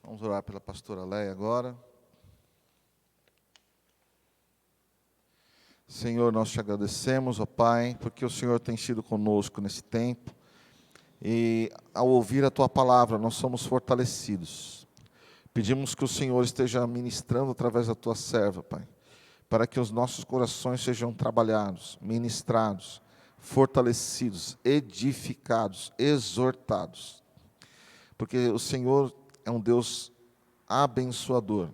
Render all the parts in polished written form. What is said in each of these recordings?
Vamos orar pela pastora Leia agora. Senhor, nós te agradecemos, ó Pai, porque o Senhor tem sido conosco nesse tempo. E ao ouvir a Tua palavra, nós somos fortalecidos. Pedimos que o Senhor esteja ministrando através da Tua serva, Pai, para que os nossos corações sejam trabalhados, ministrados, fortalecidos, edificados, exortados. Porque o Senhor é um Deus abençoador,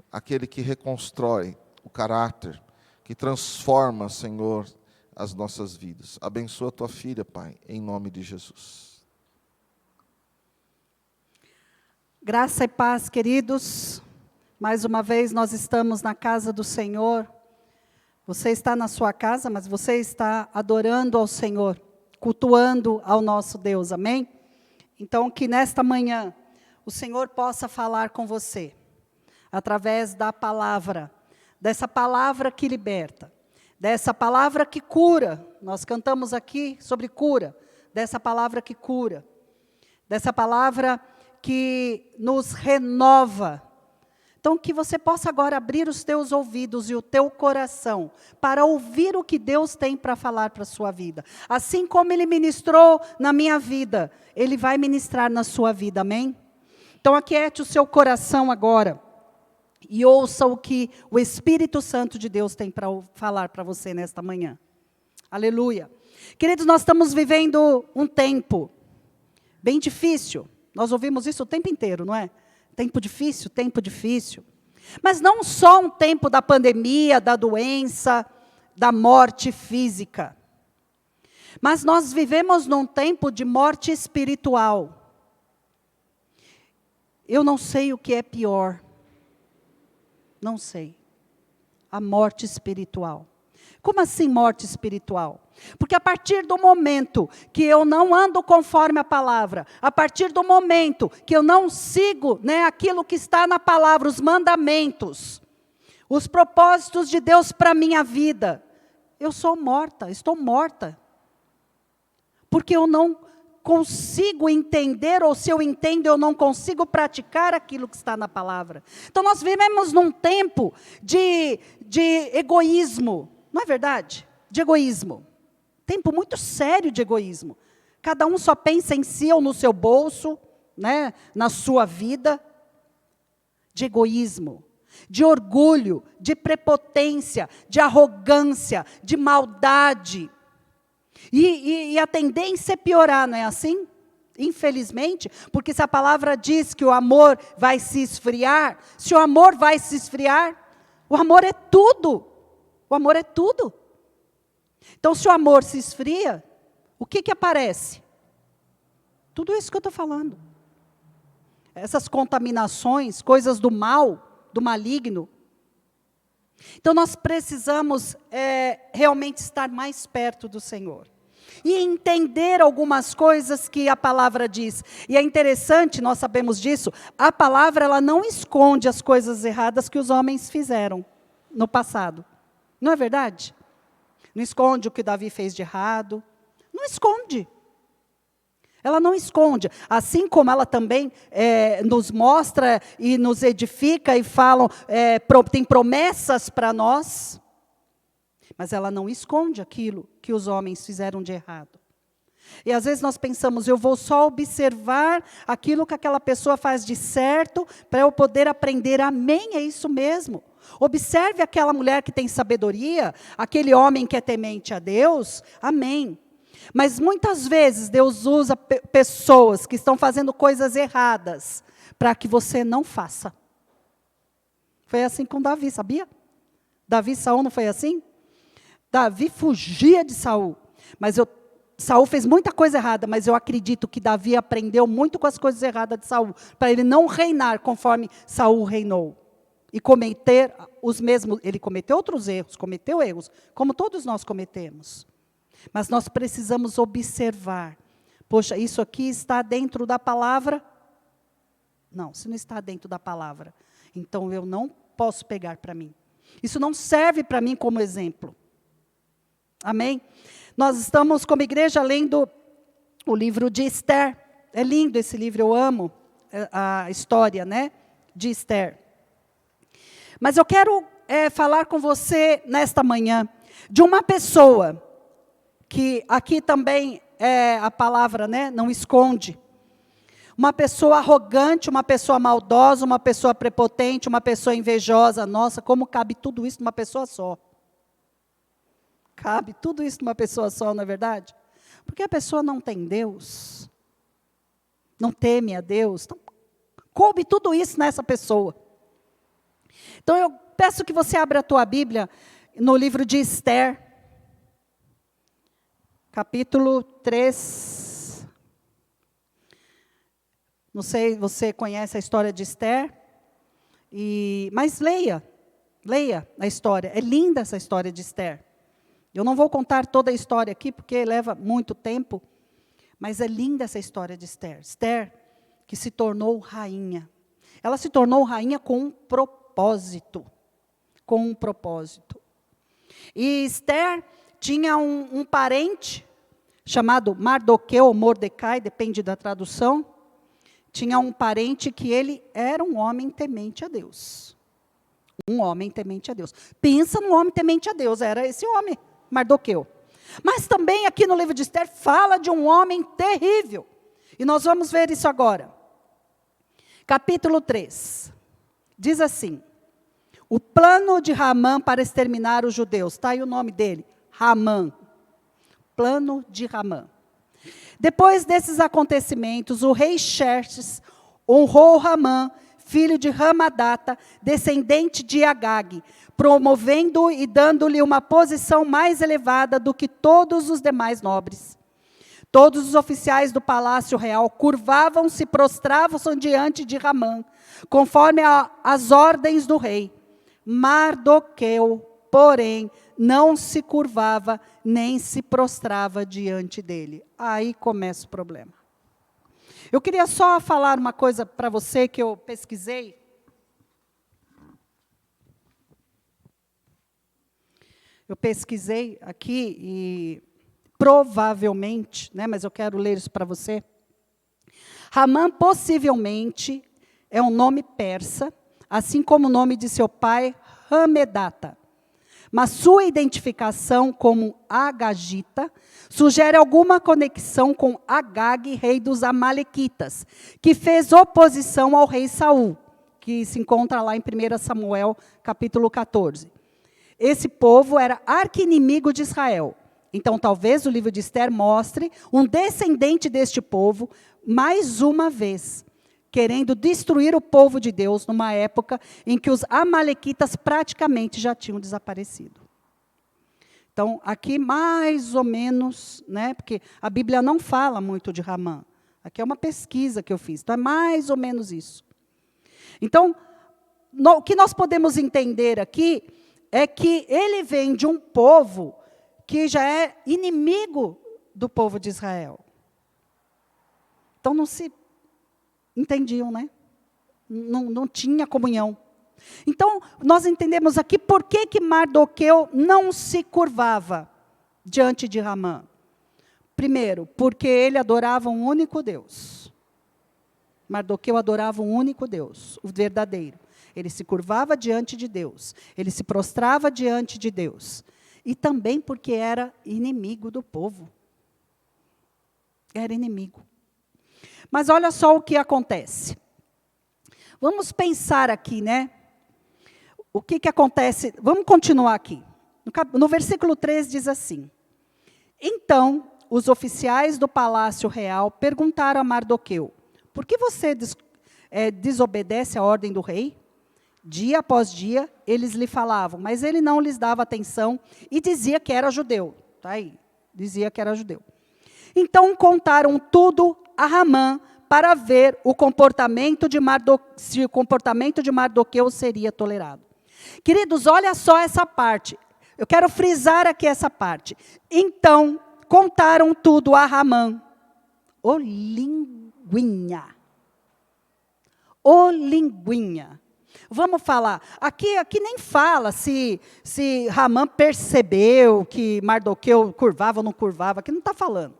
aquele que reconstrói o caráter, que transforma, Senhor, as nossas vidas. Abençoa a Tua filha, Pai, em nome de Jesus. Graça e paz, queridos. Mais uma vez nós estamos na casa do Senhor. Você está na sua casa, mas você está adorando ao Senhor, cultuando ao nosso Deus, amém? Então, que nesta manhã o Senhor possa falar com você, através da palavra, dessa palavra que liberta, dessa palavra que cura. Nós cantamos aqui sobre cura, dessa palavra que cura, dessa palavra que nos renova. Então, que você possa agora abrir os teus ouvidos e o teu coração para ouvir o que Deus tem para falar para a sua vida. Assim como Ele ministrou na minha vida, Ele vai ministrar na sua vida, amém? Então, aquiete o seu coração agora e ouça o que o Espírito Santo de Deus tem para falar para você nesta manhã. Aleluia. Queridos, nós estamos vivendo um tempo bem difícil. Nós ouvimos isso o tempo inteiro, não é? Tempo difícil, tempo difícil. Mas não só um tempo da pandemia, da doença, da morte física. Mas nós vivemos num tempo de morte espiritual. Eu não sei o que é pior. Não sei. A morte espiritual. Como assim morte espiritual? Porque a partir do momento que eu não ando conforme a palavra, a partir do momento que eu não sigo, aquilo que está na palavra, os mandamentos, os propósitos de Deus para a minha vida, eu sou morta, estou morta. Porque eu não consigo entender, ou se eu entendo, eu não consigo praticar aquilo que está na palavra. Então nós vivemos num tempo de egoísmo, não é verdade? De egoísmo. Tempo muito sério de egoísmo. Cada um só pensa em si ou no seu bolso, na sua vida. De egoísmo, de orgulho, de prepotência, de arrogância, de maldade. E a tendência é piorar, não é assim? Infelizmente, porque se a palavra diz que o amor vai se esfriar, se o amor vai se esfriar, o amor é tudo. O amor é tudo. Então, se o amor se esfria, o que aparece? Tudo isso que eu estou falando. Essas contaminações, coisas do mal, do maligno. Então, nós precisamos realmente estar mais perto do Senhor. E entender algumas coisas que a palavra diz. E é interessante, nós sabemos disso, a palavra ela não esconde as coisas erradas que os homens fizeram no passado. Não é verdade? Não esconde o que Davi fez de errado. Não esconde. Ela não esconde. Assim como ela também nos mostra e nos edifica e fala, tem promessas para nós. Mas ela não esconde aquilo que os homens fizeram de errado. E às vezes nós pensamos, eu vou só observar aquilo que aquela pessoa faz de certo, para eu poder aprender. Amém, é isso mesmo. Observe aquela mulher que tem sabedoria, aquele homem que é temente a Deus, amém. Mas muitas vezes Deus usa pessoas que estão fazendo coisas erradas, para que você não faça. Foi assim com Davi, sabia? Davi e Saul não foi assim? Davi fugia de Saul, Saul fez muita coisa errada, mas eu acredito que Davi aprendeu muito com as coisas erradas de Saul, para ele não reinar conforme Saul reinou. E cometer os mesmos, ele cometeu outros erros, cometeu erros, como todos nós cometemos. Mas nós precisamos observar. Poxa, isso aqui está dentro da palavra? Não, se não está dentro da palavra, então eu não posso pegar para mim. Isso não serve para mim como exemplo. Amém? Nós estamos como igreja lendo o livro de Esther. É lindo esse livro, eu amo. a história, né, de Esther. Mas eu quero falar com você nesta manhã de uma pessoa que aqui também a palavra, né, não esconde. Uma pessoa arrogante, uma pessoa maldosa, uma pessoa prepotente, uma pessoa invejosa. Nossa, como cabe tudo isso numa pessoa só? Cabe tudo isso numa pessoa só, não é verdade? Porque a pessoa não tem Deus, não teme a Deus. Então, coube tudo isso nessa pessoa. Então, eu peço que você abra a tua Bíblia no livro de Esther, capítulo 3. Não sei se você conhece a história de Esther, mas leia a história. É linda essa história de Esther. Eu não vou contar toda a história aqui, porque leva muito tempo, mas é linda essa história de Esther. Esther, que se tornou rainha. Ela se tornou rainha com um propósito. Com um propósito. E Esther tinha um parente, chamado Mardoqueu, ou Mordecai, depende da tradução. Tinha um parente que ele era um homem temente a Deus. Um homem temente a Deus. Pensa num homem temente a Deus, era esse homem, Mardoqueu. Mas também aqui no livro de Esther fala de um homem terrível. E nós vamos ver isso agora. Capítulo 3. Diz assim: o plano de Ramã para exterminar os judeus. Está aí o nome dele, Ramã. Plano de Ramã. Depois desses acontecimentos, o rei Xerxes honrou Ramã, filho de Ramadata, descendente de Agag, promovendo-o e dando-lhe uma posição mais elevada do que todos os demais nobres. Todos os oficiais do palácio real curvavam-se e prostravam-se diante de Ramã, conforme as ordens do rei. Mardoqueu, porém, não se curvava, nem se prostrava diante dele. Aí começa o problema. Eu queria só falar uma coisa para você que eu pesquisei. Eu pesquisei aqui e provavelmente, né, mas eu quero ler isso para você. Ramã possivelmente é um nome persa, assim como o nome de seu pai, Hamedata. Mas sua identificação como Agagita sugere alguma conexão com Agag, rei dos Amalequitas, que fez oposição ao rei Saul, que se encontra lá em 1 Samuel, capítulo 14. Esse povo era arqui-inimigo de Israel. Então, talvez o livro de Esther mostre um descendente deste povo, mais uma vez, querendo destruir o povo de Deus numa época em que os amalequitas praticamente já tinham desaparecido. Então, aqui mais ou menos, né, porque a Bíblia não fala muito de Ramã. Aqui é uma pesquisa que eu fiz, então é mais ou menos isso. Então, o que nós podemos entender aqui é que ele vem de um povo que já é inimigo do povo de Israel. Então, não se entendiam, né? Não tinha comunhão. Então, nós entendemos aqui por que Mardoqueu não se curvava diante de Ramã. Primeiro, porque ele adorava um único Deus. Mardoqueu adorava um único Deus, o verdadeiro. Ele se curvava diante de Deus. Ele se prostrava diante de Deus. E também porque era inimigo do povo. Era inimigo. Mas olha só o que acontece. Vamos pensar aqui, né? O que acontece? Vamos continuar aqui. No versículo 3 diz assim: então, os oficiais do palácio real perguntaram a Mardoqueu: por que você desobedece à ordem do rei? Dia após dia, eles lhe falavam, mas ele não lhes dava atenção e dizia que era judeu. Está aí, dizia que era judeu. Então, contaram tudo a Ramã para ver se o comportamento de Mardoqueu seria tolerado. Queridos, olha só essa parte. Eu quero frisar aqui essa parte. Então, contaram tudo a Ramã. Ô linguinha. Ô linguinha. Vamos falar. Aqui nem fala se Ramã percebeu que Mardoqueu curvava ou não curvava. Aqui não está falando.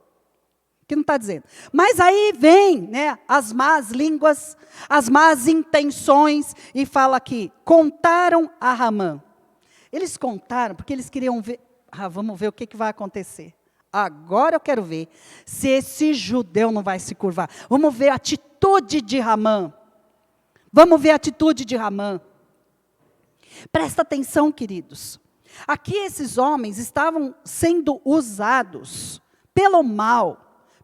que não está dizendo. Mas aí vem, né, as más línguas, as más intenções, e fala aqui, contaram a Ramã. Eles contaram porque eles queriam ver, vamos ver o que vai acontecer. Agora eu quero ver se esse judeu não vai se curvar. Vamos ver a atitude de Ramã. Vamos ver a atitude de Ramã. Presta atenção, queridos. Aqui esses homens estavam sendo usados pelo mal,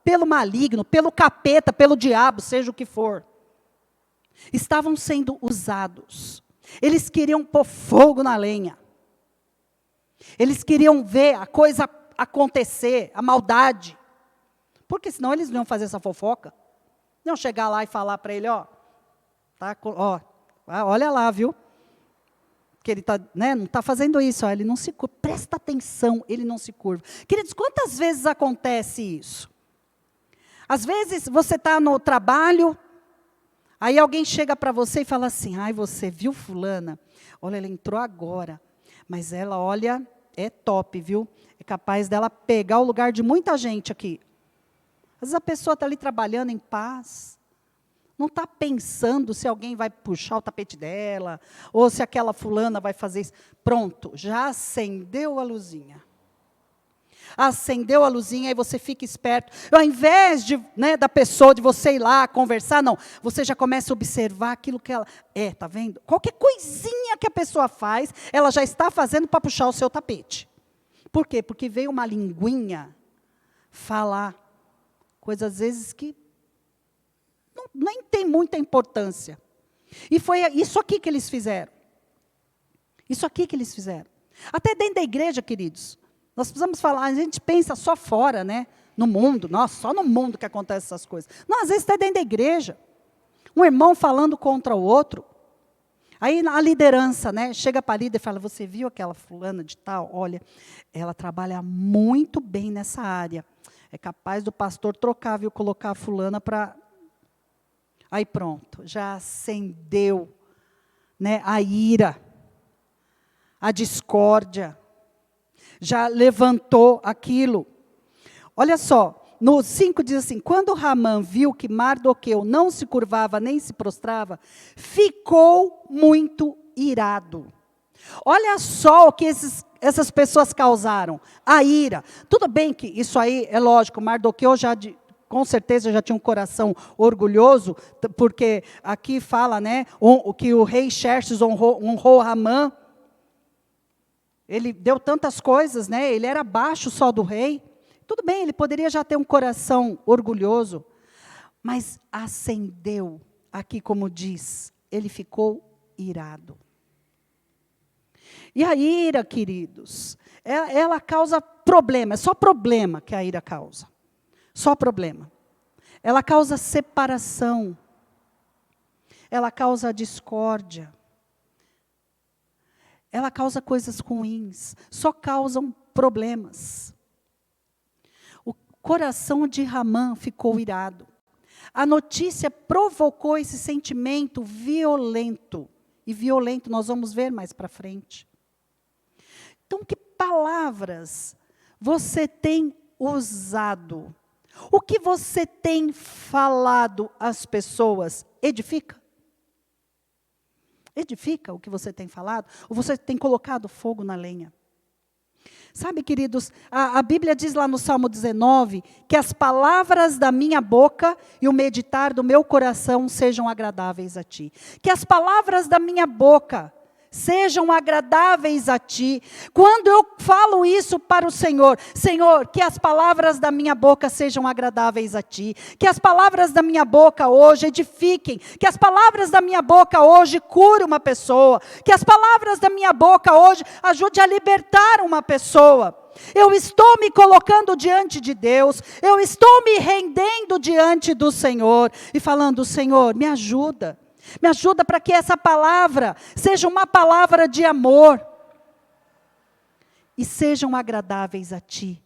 pelo maligno, pelo capeta, pelo diabo, seja o que for. Estavam sendo usados. Eles queriam pôr fogo na lenha. Eles queriam ver a coisa acontecer, a maldade. Porque senão eles não iam fazer essa fofoca. Não iam chegar lá e falar para ele, olha lá, viu? Que ele tá, né, não está fazendo isso, ele não se curva. Presta atenção, ele não se curva. Queridos, quantas vezes acontece isso? Às vezes você está no trabalho, aí alguém chega para você e fala assim, você viu fulana? Olha, ela entrou agora, mas ela, olha, é top, viu? É capaz dela pegar o lugar de muita gente aqui. Às vezes a pessoa está ali trabalhando em paz, não está pensando se alguém vai puxar o tapete dela, ou se aquela fulana vai fazer isso. Pronto, já acendeu a luzinha. Acendeu a luzinha e você fica esperto. Ao invés de, da pessoa, de você ir lá conversar, não. Você já começa a observar aquilo que ela... tá vendo? Qualquer coisinha que a pessoa faz, ela já está fazendo para puxar o seu tapete. Por quê? Porque veio uma linguinha falar coisas, às vezes, que nem tem muita importância. E foi isso aqui que eles fizeram. Isso aqui que eles fizeram. Até dentro da igreja, queridos. Nós precisamos falar, a gente pensa só fora, né? No mundo, só no mundo que acontecem essas coisas. Não, às vezes está dentro da igreja. Um irmão falando contra o outro. Aí a liderança, né? Chega para a líder e fala, você viu aquela fulana de tal? Olha, ela trabalha muito bem nessa área. É capaz do pastor trocar, viu? Colocar a fulana para... Aí pronto, já acendeu, né, a ira, a discórdia, já levantou aquilo. Olha só, no 5 diz assim, quando Ramã viu que Mardoqueu não se curvava nem se prostrava, ficou muito irado. Olha só o que essas pessoas causaram, a ira. Tudo bem que isso aí, é lógico, Mardoqueu com certeza já tinha um coração orgulhoso, porque aqui fala, né, que o rei Xerxes honrou Ramã. Ele deu tantas coisas, né, ele era abaixo só do rei. Tudo bem, ele poderia já ter um coração orgulhoso, mas acendeu, aqui como diz, ele ficou irado. E a ira, queridos, ela causa problema, é só problema que a ira causa. Só problema. Ela causa separação. Ela causa discórdia. Ela causa coisas ruins. Só causam problemas. O coração de Ramã ficou irado. A notícia provocou esse sentimento violento. E violento nós vamos ver mais para frente. Então, que palavras você tem usado? O que você tem falado às pessoas edifica? Edifica o que você tem falado? Ou você tem colocado fogo na lenha? Sabe, queridos, a Bíblia diz lá no Salmo 19, que as palavras da minha boca e o meditar do meu coração sejam agradáveis a ti. Que as palavras da minha boca sejam agradáveis a ti. Quando eu falo isso para o Senhor, Senhor, que as palavras da minha boca sejam agradáveis a ti, que as palavras da minha boca hoje edifiquem, que as palavras da minha boca hoje curem uma pessoa, que as palavras da minha boca hoje ajudem a libertar uma pessoa. Eu estou me colocando diante de Deus, eu estou me rendendo diante do Senhor e falando, Senhor, me ajuda. Me ajuda para que essa palavra seja uma palavra de amor e sejam agradáveis a ti.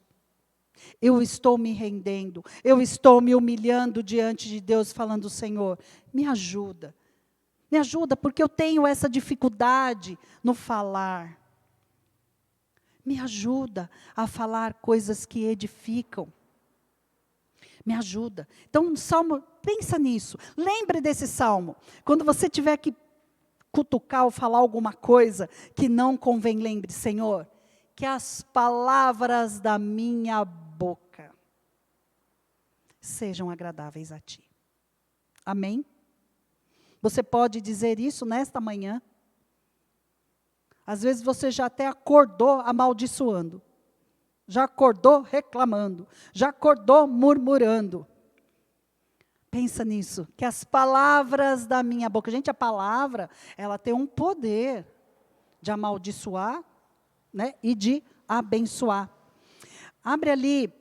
Eu estou me rendendo, eu estou me humilhando diante de Deus, falando, Senhor, me ajuda porque eu tenho essa dificuldade no falar. Me ajuda a falar coisas que edificam. Me ajuda. Então, um salmo, pensa nisso. Lembre desse salmo. Quando você tiver que cutucar ou falar alguma coisa que não convém, lembre, Senhor, que as palavras da minha boca sejam agradáveis a Ti. Amém? Você pode dizer isso nesta manhã? Às vezes você já até acordou amaldiçoando. Já acordou reclamando. Já acordou murmurando. Pensa nisso, que as palavras da minha boca. Gente, a palavra, ela tem um poder de amaldiçoar, né, e de abençoar. Abre ali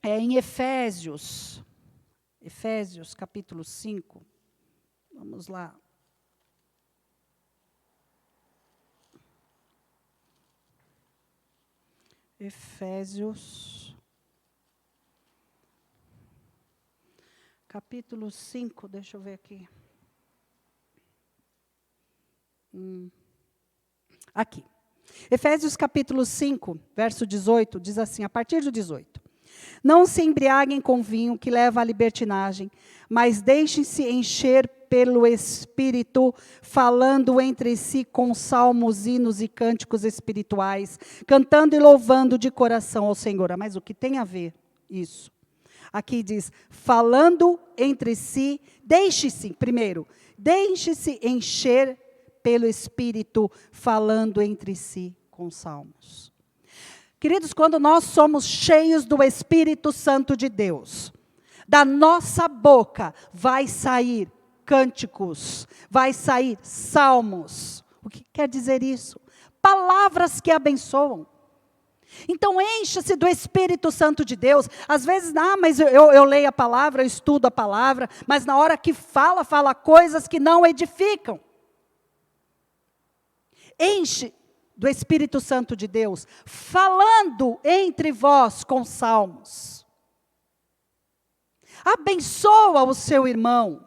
em Efésios. Efésios, capítulo 5. Vamos lá. Efésios, capítulo 5, deixa eu ver aqui. Aqui. Efésios, capítulo 5, verso 18, diz assim, a partir do 18. Não se embriaguem com vinho que leva à libertinagem, mas deixem-se encher pelo Espírito, falando entre si com salmos, hinos e cânticos espirituais, cantando e louvando de coração ao Senhor. Mas o que tem a ver isso? Aqui diz, falando entre si, deixe-se encher pelo Espírito, falando entre si com salmos. Queridos, quando nós somos cheios do Espírito Santo de Deus, da nossa boca vai sair cânticos, vai sair salmos. O que quer dizer isso? Palavras que abençoam. Então, encha-se do Espírito Santo de Deus. Às vezes, mas eu leio a palavra, eu estudo a palavra, mas na hora que fala coisas que não edificam. Enche do Espírito Santo de Deus, falando entre vós com salmos. Abençoa o seu irmão.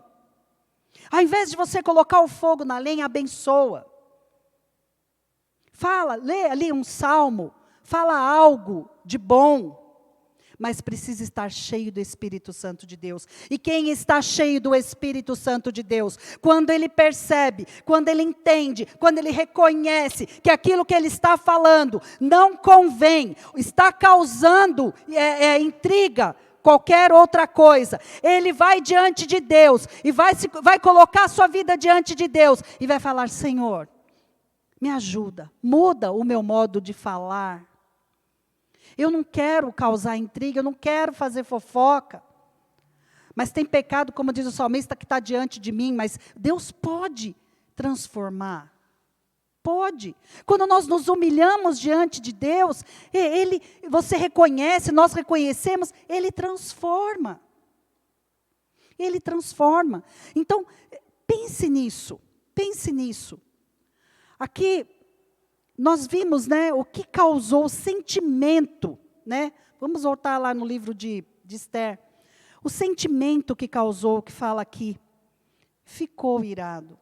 Ao invés de você colocar o fogo na lenha, abençoa. Fala, lê ali um salmo, fala algo de bom, mas precisa estar cheio do Espírito Santo de Deus. E quem está cheio do Espírito Santo de Deus, quando ele percebe, quando ele entende, quando ele reconhece que aquilo que ele está falando não convém, está causando intriga, qualquer outra coisa, ele vai diante de Deus, e vai colocar a sua vida diante de Deus, e vai falar, Senhor, me ajuda, muda o meu modo de falar. Eu não quero causar intriga, eu não quero fazer fofoca. Mas tem pecado, como diz o salmista, que está diante de mim, mas Deus pode transformar. Pode. Quando nós nos humilhamos diante de Deus, você reconhece, nós reconhecemos, Ele transforma. Ele transforma. Então, pense nisso. Pense nisso. Aqui, nós vimos, o que causou o sentimento, Vamos voltar lá no livro de Esther. O sentimento que causou, que fala aqui, ficou irado.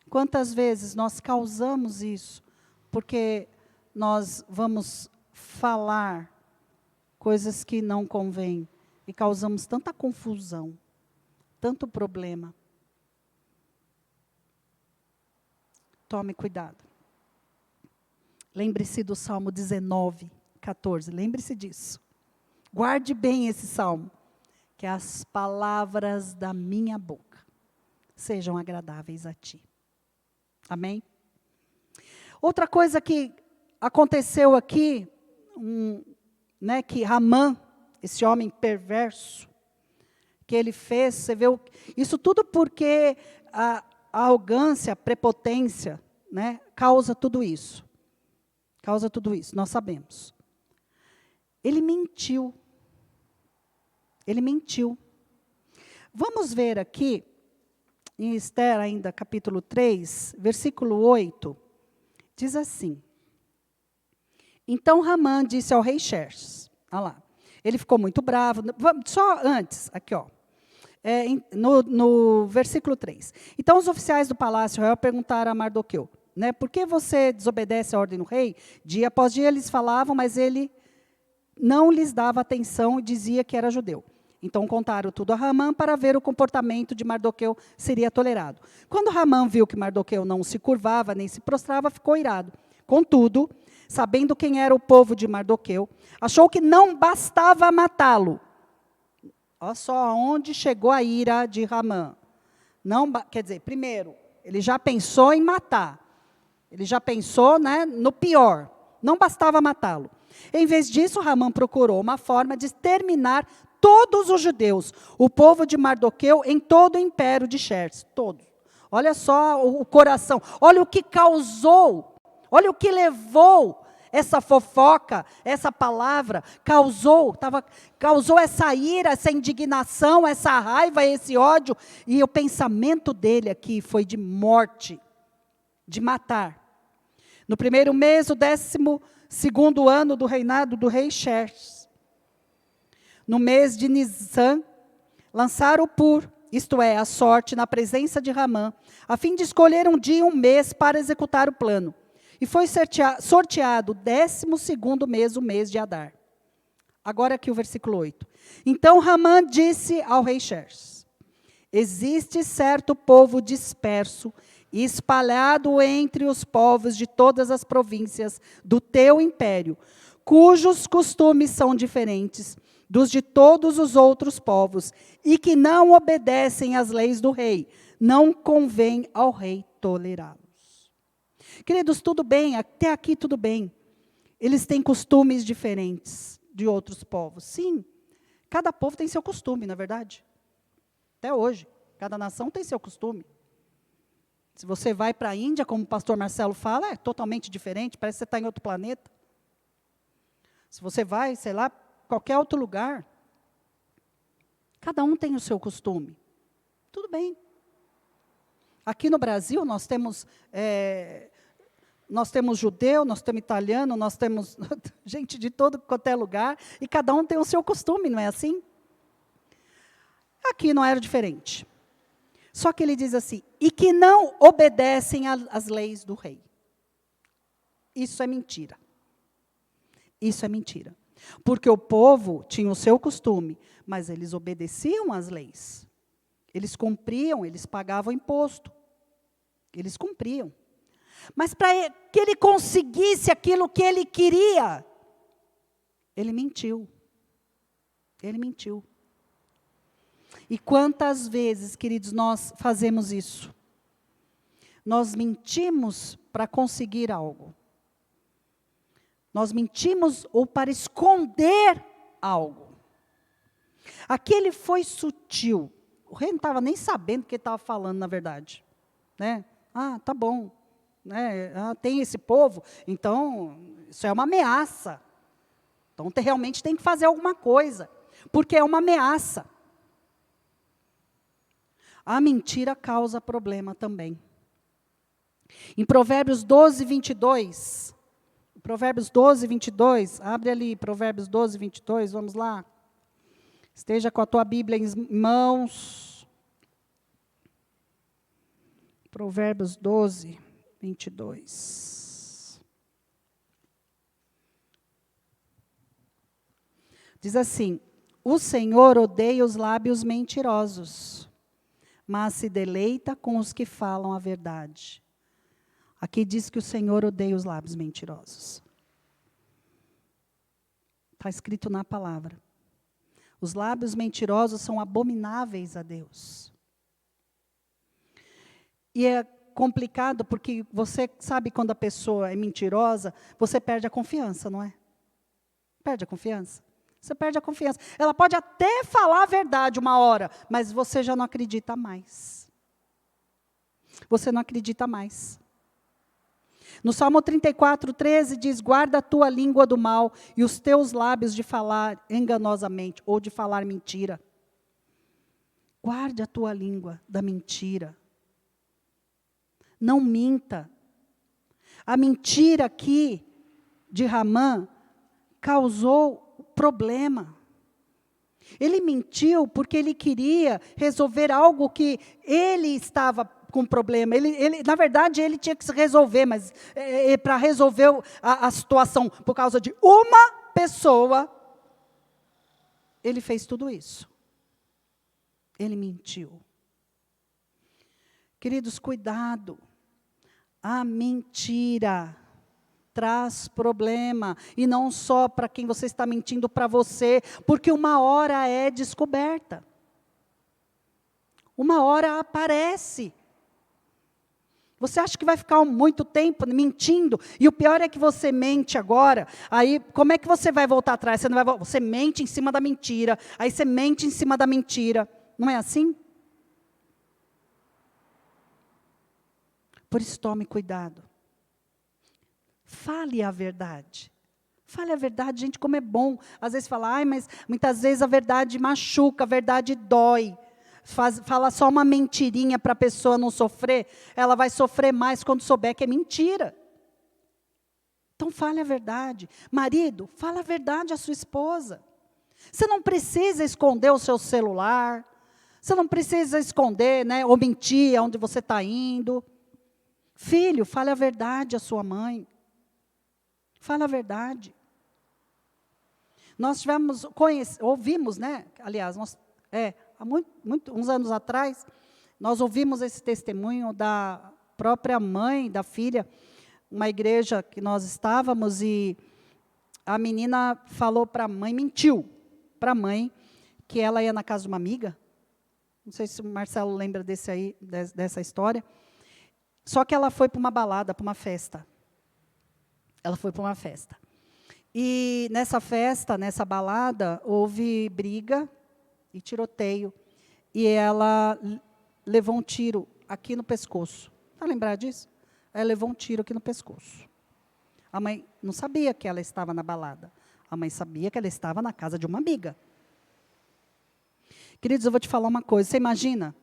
Quantas vezes nós causamos isso, porque nós vamos falar coisas que não convêm, e causamos tanta confusão, tanto problema. Tome cuidado. Lembre-se do Salmo 19, 14. Lembre-se disso. Guarde bem esse salmo. Que as palavras da minha boca sejam agradáveis a Ti. Amém? Outra coisa que aconteceu aqui, que Ramã, esse homem perverso, que ele fez, você vê, isso tudo porque a arrogância, a prepotência, causa tudo isso. Causa tudo isso, nós sabemos. Ele mentiu. Ele mentiu. Vamos ver aqui, em Esther ainda, capítulo 3, versículo 8, diz assim. Então Ramã disse ao rei Xerxes, olha lá, ele ficou muito bravo, só antes, aqui no versículo 3. Então os oficiais do palácio real perguntaram a Mardoqueu, por que você desobedece a ordem do rei? Dia após dia eles falavam, mas ele não lhes dava atenção e dizia que era judeu. Então contaram tudo a Ramã para ver o comportamento de Mardoqueu seria tolerado. Quando Ramã viu que Mardoqueu não se curvava nem se prostrava, ficou irado. Contudo, sabendo quem era o povo de Mardoqueu, achou que não bastava matá-lo. Olha só aonde chegou a ira de Ramã. Quer dizer, primeiro, ele já pensou em matar. Ele já pensou, né, no pior. Não bastava matá-lo. Em vez disso, Ramã procurou uma forma de exterminar todos os judeus, o povo de Mardoqueu, em todo o império de Xerxes. Todos. Olha só o coração. Olha o que causou. Olha o que levou essa fofoca, essa palavra. Causou essa ira, essa indignação, essa raiva, esse ódio. E o pensamento dele aqui foi de morte, de matar. No primeiro mês, o 12º ano do reinado do rei Xerxes, no mês de Nisan, lançaram o pur, isto é, a sorte, na presença de Ramã, a fim de escolher um dia e um mês para executar o plano. E foi sorteado o 12º mês, o mês de Adar. Agora aqui o versículo 8. Então Ramã disse ao rei Xerxes: existe certo povo disperso e espalhado entre os povos de todas as províncias do teu império, cujos costumes são diferentes dos de todos os outros povos, e que não obedecem às leis do rei. Não convém ao rei tolerá-los. Queridos, tudo bem, até aqui tudo bem. Eles têm costumes diferentes de outros povos. Sim, cada povo tem seu costume, não é verdade? Até hoje, cada nação tem seu costume. Se você vai para a Índia, como o pastor Marcelo fala, é totalmente diferente, parece que você está em outro planeta. Se você vai, sei lá, qualquer outro lugar, cada um tem o seu costume. Tudo bem. Aqui no Brasil, nós temos judeu, nós temos italiano, nós temos gente de todo quanto é lugar, e cada um tem o seu costume, não é assim? Aqui não era diferente. Só que ele diz assim, e que não obedecem às leis do rei. Isso é mentira. Isso é mentira. Porque o povo tinha o seu costume, mas eles obedeciam às leis. Eles cumpriam, eles pagavam imposto. Eles cumpriam. Mas para que ele conseguisse aquilo que ele queria, ele mentiu. Ele mentiu. E quantas vezes, queridos, nós fazemos isso? Nós mentimos para conseguir algo. Nós mentimos ou para esconder algo. Aquele foi sutil. O rei não estava nem sabendo o que ele estava falando, na verdade. Né? Ah, tá bom. Né? Ah, tem esse povo, então isso é uma ameaça. Então realmente tem que fazer alguma coisa, porque é uma ameaça. A mentira causa problema também. Em Provérbios 12, 22, Provérbios 12, 22, abre ali, Provérbios 12, 22, vamos lá. Esteja com a tua Bíblia em mãos. Provérbios 12, 22. Diz assim: o Senhor odeia os lábios mentirosos, mas se deleita com os que falam a verdade. Aqui diz que o Senhor odeia os lábios mentirosos. Está escrito na palavra. Os lábios mentirosos são abomináveis a Deus. E é complicado porque você sabe quando a pessoa é mentirosa, você perde a confiança, não é? Perde a confiança. Você perde a confiança. Ela pode até falar a verdade uma hora, mas você já não acredita mais. Você não acredita mais. No Salmo 34, 13 diz: guarda a tua língua do mal e os teus lábios de falar enganosamente ou de falar mentira. Guarde a tua língua da mentira. Não minta. A mentira aqui de Ramã causou problema. Ele mentiu porque ele queria resolver algo que ele estava com problema. Na verdade, ele tinha que se resolver, mas para resolver a situação por causa de uma pessoa, ele fez tudo isso. Ele mentiu. Queridos, cuidado. A mentira traz problema. E não só para quem você está mentindo, para você. Porque uma hora é descoberta. Uma hora aparece. Você acha que vai ficar muito tempo mentindo? E o pior é que você mente agora. Aí, como é que você vai voltar atrás? Você mente em cima da mentira. Aí você mente em cima da mentira. Não é assim? Por isso, tome cuidado. Fale a verdade. Fale a verdade, gente, como é bom. Às vezes fala, mas muitas vezes a verdade machuca, a verdade dói. Fala só uma mentirinha para a pessoa não sofrer, ela vai sofrer mais quando souber que é mentira. Então fale a verdade. Marido, fala a verdade à sua esposa. Você não precisa esconder o seu celular, você não precisa esconder, ou mentir aonde você está indo. Filho, fale a verdade à sua mãe. Fale a verdade. Nós ouvimos, aliás, há uns anos atrás, nós ouvimos esse testemunho da própria mãe, da filha, uma igreja que nós estávamos, e a menina falou para a mãe, mentiu para a mãe, que ela ia na casa de uma amiga. Não sei se o Marcelo lembra dessa história. Só que ela foi para uma balada, para uma festa. Ela foi para uma festa. E nessa festa, nessa balada, houve briga e tiroteio. E ela levou um tiro aqui no pescoço. Está lembrado disso? Ela levou um tiro aqui no pescoço. A mãe não sabia que ela estava na balada. A mãe sabia que ela estava na casa de uma amiga. Queridos, eu vou te falar uma coisa. Você imagina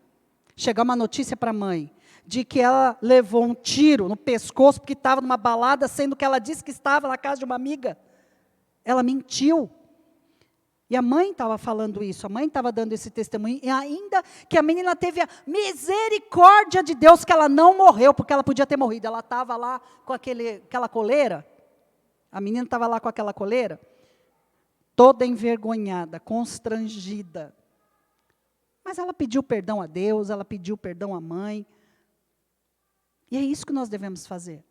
chegar uma notícia para a mãe de que ela levou um tiro no pescoço porque estava numa balada, sendo que ela disse que estava na casa de uma amiga. Ela mentiu. E a mãe estava falando isso, a mãe estava dando esse testemunho, e ainda que a menina teve a misericórdia de Deus que ela não morreu, porque ela podia ter morrido. Ela estava lá com aquela coleira, a menina estava lá com aquela coleira, toda envergonhada, constrangida. Mas ela pediu perdão a Deus, ela pediu perdão à mãe. E é isso que nós devemos fazer.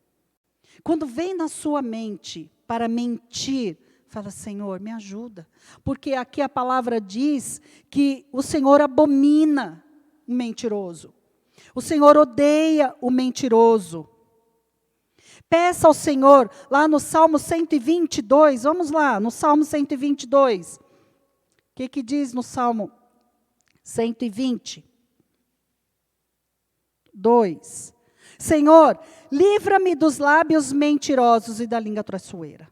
Quando vem na sua mente para mentir, fala, Senhor, me ajuda. Porque aqui a palavra diz que o Senhor abomina o mentiroso. O Senhor odeia o mentiroso. Peça ao Senhor, lá no Salmo 122, vamos lá, no Salmo 122. O que diz no Salmo 122? Senhor, livra-me dos lábios mentirosos e da língua traiçoeira.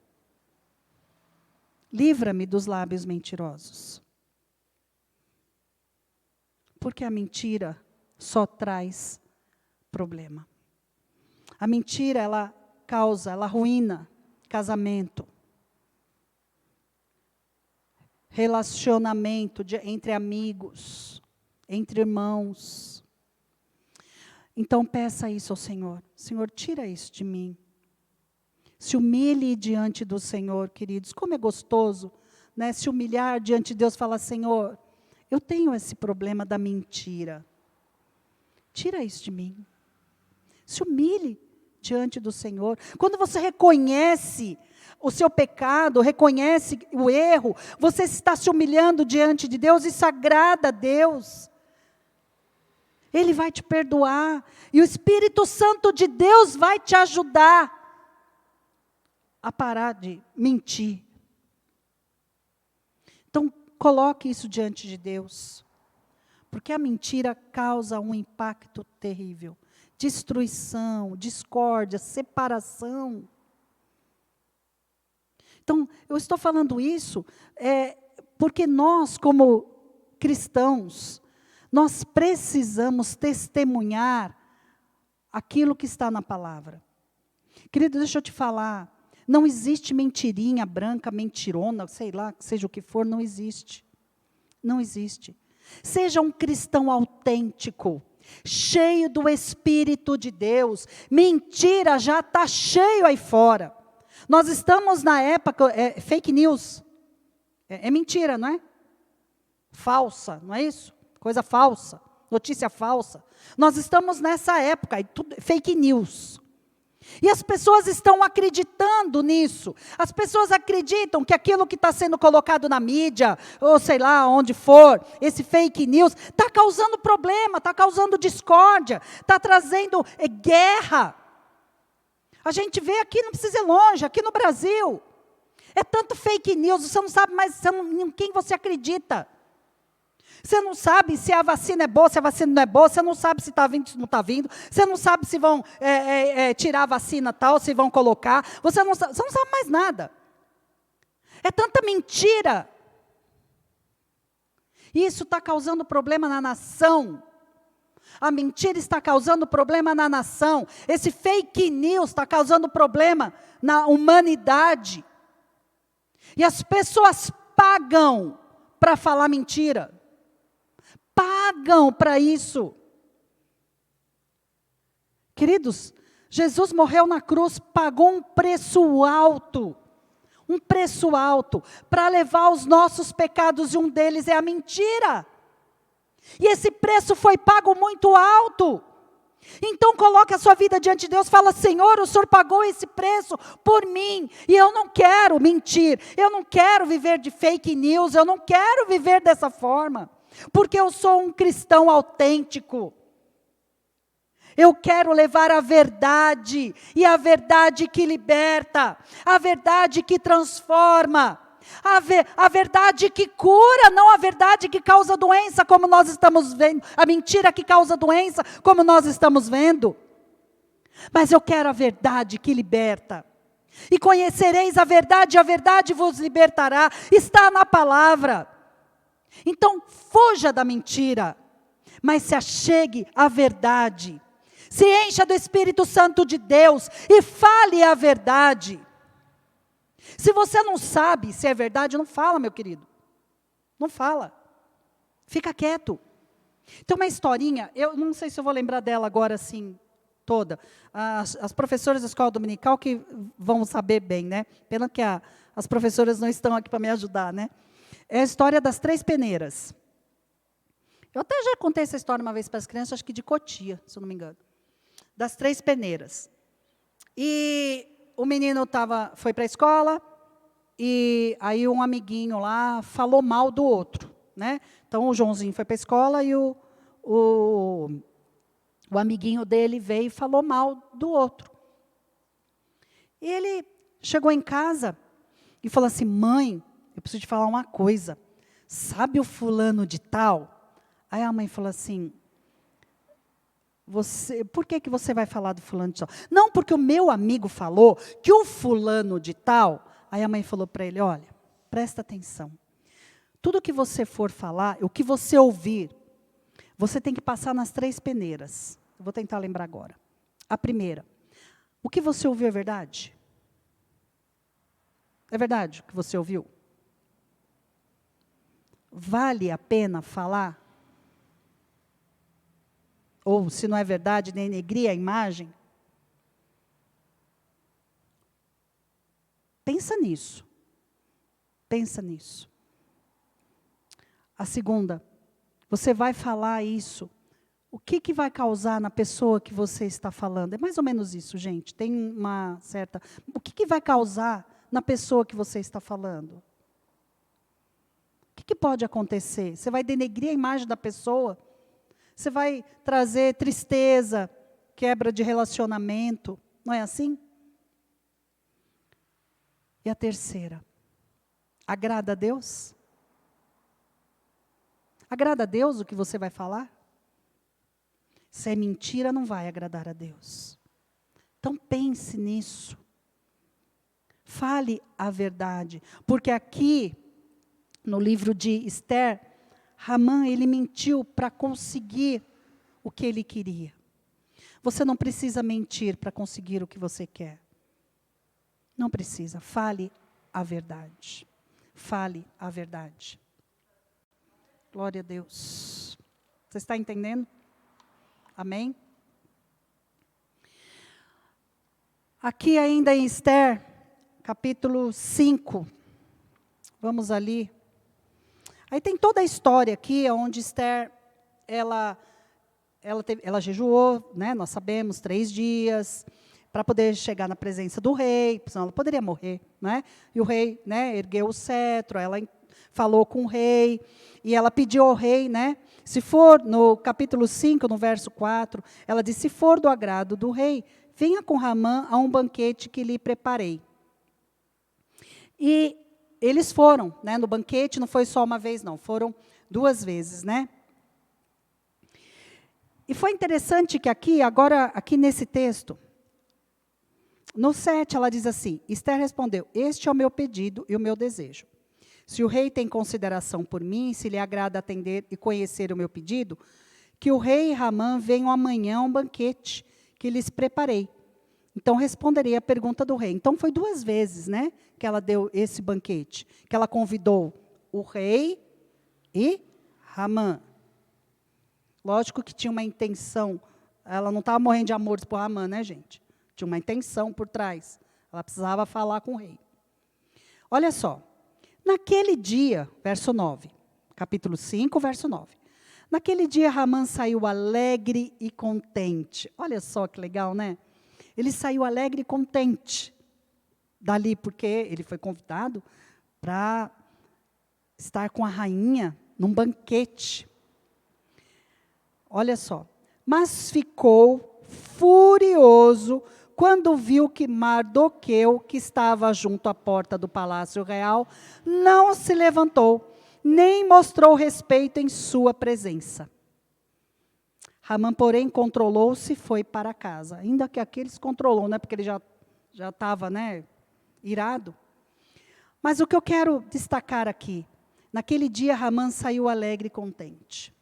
Livra-me dos lábios mentirosos. Porque a mentira só traz problema. A mentira, ela arruína casamento, relacionamento entre amigos, entre irmãos. Então peça isso ao Senhor. Senhor, tira isso de mim. Se humilhe diante do Senhor, queridos. Como é gostoso, se humilhar diante de Deus e falar, Senhor, eu tenho esse problema da mentira. Tira isso de mim. Se humilhe diante do Senhor. Quando você reconhece o seu pecado, reconhece o erro, você está se humilhando diante de Deus, isso agrada a Deus. Ele vai te perdoar. E o Espírito Santo de Deus vai te ajudar a parar de mentir. Então, coloque isso diante de Deus. Porque a mentira causa um impacto terrível. Destruição, discórdia, separação. Então, eu estou falando isso porque nós, como cristãos, nós precisamos testemunhar aquilo que está na palavra. Querido, deixa eu te falar, não existe mentirinha branca, mentirona, sei lá, seja o que for, não existe. Não existe. Seja um cristão autêntico, cheio do Espírito de Deus. Mentira já está cheio aí fora. Nós estamos na época, fake news. É mentira, não é? Falsa, não é isso? coisa falsa, notícia falsa. Nós estamos nessa época, fake news. E as pessoas estão acreditando nisso. As pessoas acreditam que aquilo que está sendo colocado na mídia, ou sei lá, onde for, esse fake news, está causando problema, está causando discórdia, está trazendo guerra. A gente vê aqui, não precisa ir longe, aqui no Brasil. É tanto fake news, você não sabe mais em quem você acredita. Você não sabe se a vacina é boa, se a vacina não é boa, você não sabe se está vindo, se não está vindo, você não sabe se vão tirar a vacina tal, se vão colocar, você não sabe mais nada. É tanta mentira. Isso está causando problema na nação. A mentira está causando problema na nação. Esse fake news está causando problema na humanidade. E as pessoas pagam para falar mentira. Pagam para isso. Queridos, Jesus morreu na cruz, pagou um preço alto para levar os nossos pecados, e um deles é a mentira. E esse preço foi pago muito alto. Então coloque a sua vida diante de Deus, fala: Senhor, o Senhor pagou esse preço por mim, e eu não quero mentir, eu não quero viver de fake news, eu não quero viver dessa forma. Porque eu sou um cristão autêntico. Eu quero levar a verdade, e a verdade que liberta, a verdade que transforma, a verdade que cura, não a verdade que causa doença, como nós estamos vendo, a mentira que causa doença, como nós estamos vendo. Mas eu quero a verdade que liberta. E conhecereis a verdade vos libertará, está na palavra. Então, fuja da mentira, mas se achegue à verdade. Se encha do Espírito Santo de Deus e fale a verdade. Se você não sabe se é verdade, não fala, meu querido. Não fala. Fica quieto. Tem uma historinha, eu não sei se eu vou lembrar dela agora assim, toda. As professoras da escola dominical que vão saber bem, né? Pena que as professoras não estão aqui para me ajudar, né? É a história das 3 peneiras. Eu até já contei essa história uma vez para as crianças, acho que de Cotia, se eu não me engano. Das 3 peneiras. E o menino foi para a escola, e aí um amiguinho lá falou mal do outro, né? Então o Joãozinho foi para a escola e o amiguinho dele veio e falou mal do outro. E ele chegou em casa e falou assim: mãe, eu preciso te falar uma coisa. Sabe o fulano de tal? Aí a mãe falou assim: por que você vai falar do fulano de tal? Não, porque o meu amigo falou que o fulano de tal. Aí a mãe falou para ele: olha, presta atenção. Tudo que você for falar, o que você ouvir, você tem que passar nas 3 peneiras. Eu vou tentar lembrar agora. A primeira: o que você ouviu é verdade? É verdade o que você ouviu? Vale a pena falar? Ou, se não é verdade, denegrir a imagem? Pensa nisso. Pensa nisso. A segunda: você vai falar isso, o que vai causar na pessoa que você está falando? É mais ou menos isso, gente. Tem uma certa... O que vai causar na pessoa que você está falando? O que pode acontecer? Você vai denegrir a imagem da pessoa? Você vai trazer tristeza, quebra de relacionamento? Não é assim? E a terceira: agrada a Deus? Agrada a Deus o que você vai falar? Se é mentira, não vai agradar a Deus. Então pense nisso. Fale a verdade. Porque aqui, no livro de Esther, Hamã, ele mentiu para conseguir o que ele queria. Você não precisa mentir para conseguir o que você quer. Não precisa. Fale a verdade. Fale a verdade. Glória a Deus. Você está entendendo? Amém? Aqui ainda em Esther, capítulo 5. Vamos ali. Aí tem toda a história aqui, onde Esther ela jejuou, né, nós sabemos, 3 dias, para poder chegar na presença do rei, senão ela poderia morrer. Né? E o rei, né, ergueu o cetro, ela falou com o rei, e ela pediu ao rei, né, se for, no capítulo 5, no verso 4, ela disse, se for do agrado do rei, venha com Ramã a um banquete que lhe preparei. E eles foram, né, no banquete, não foi só uma vez, não, foram 2 vezes, né? E foi interessante que aqui nesse texto, no 7, ela diz assim, Esther respondeu, este é o meu pedido e o meu desejo. Se o rei tem consideração por mim, se lhe agrada atender e conhecer o meu pedido, que o rei e Ramã venham amanhã a um banquete que lhes preparei. Então, responderei a pergunta do rei. Então, foi 2 vezes, né, que ela deu esse banquete, que ela convidou o rei e Ramã. Lógico que tinha uma intenção, ela não estava morrendo de amor por Ramã, né, gente? Tinha uma intenção por trás. Ela precisava falar com o rei. Olha só. Naquele dia, verso 9, capítulo 5, verso 9. Naquele dia, Ramã saiu alegre e contente. Olha só que legal, né? Ele saiu alegre e contente dali, porque ele foi convidado para estar com a rainha num banquete. Olha só. Mas ficou furioso quando viu que Mardoqueu, que estava junto à porta do palácio real, não se levantou, nem mostrou respeito em sua presença. Ramã, porém, controlou-se e foi para casa. Ainda que aqueles controlou, né, porque ele já estava, né, irado. Mas o que eu quero destacar aqui, naquele dia Ramã saiu alegre e contente.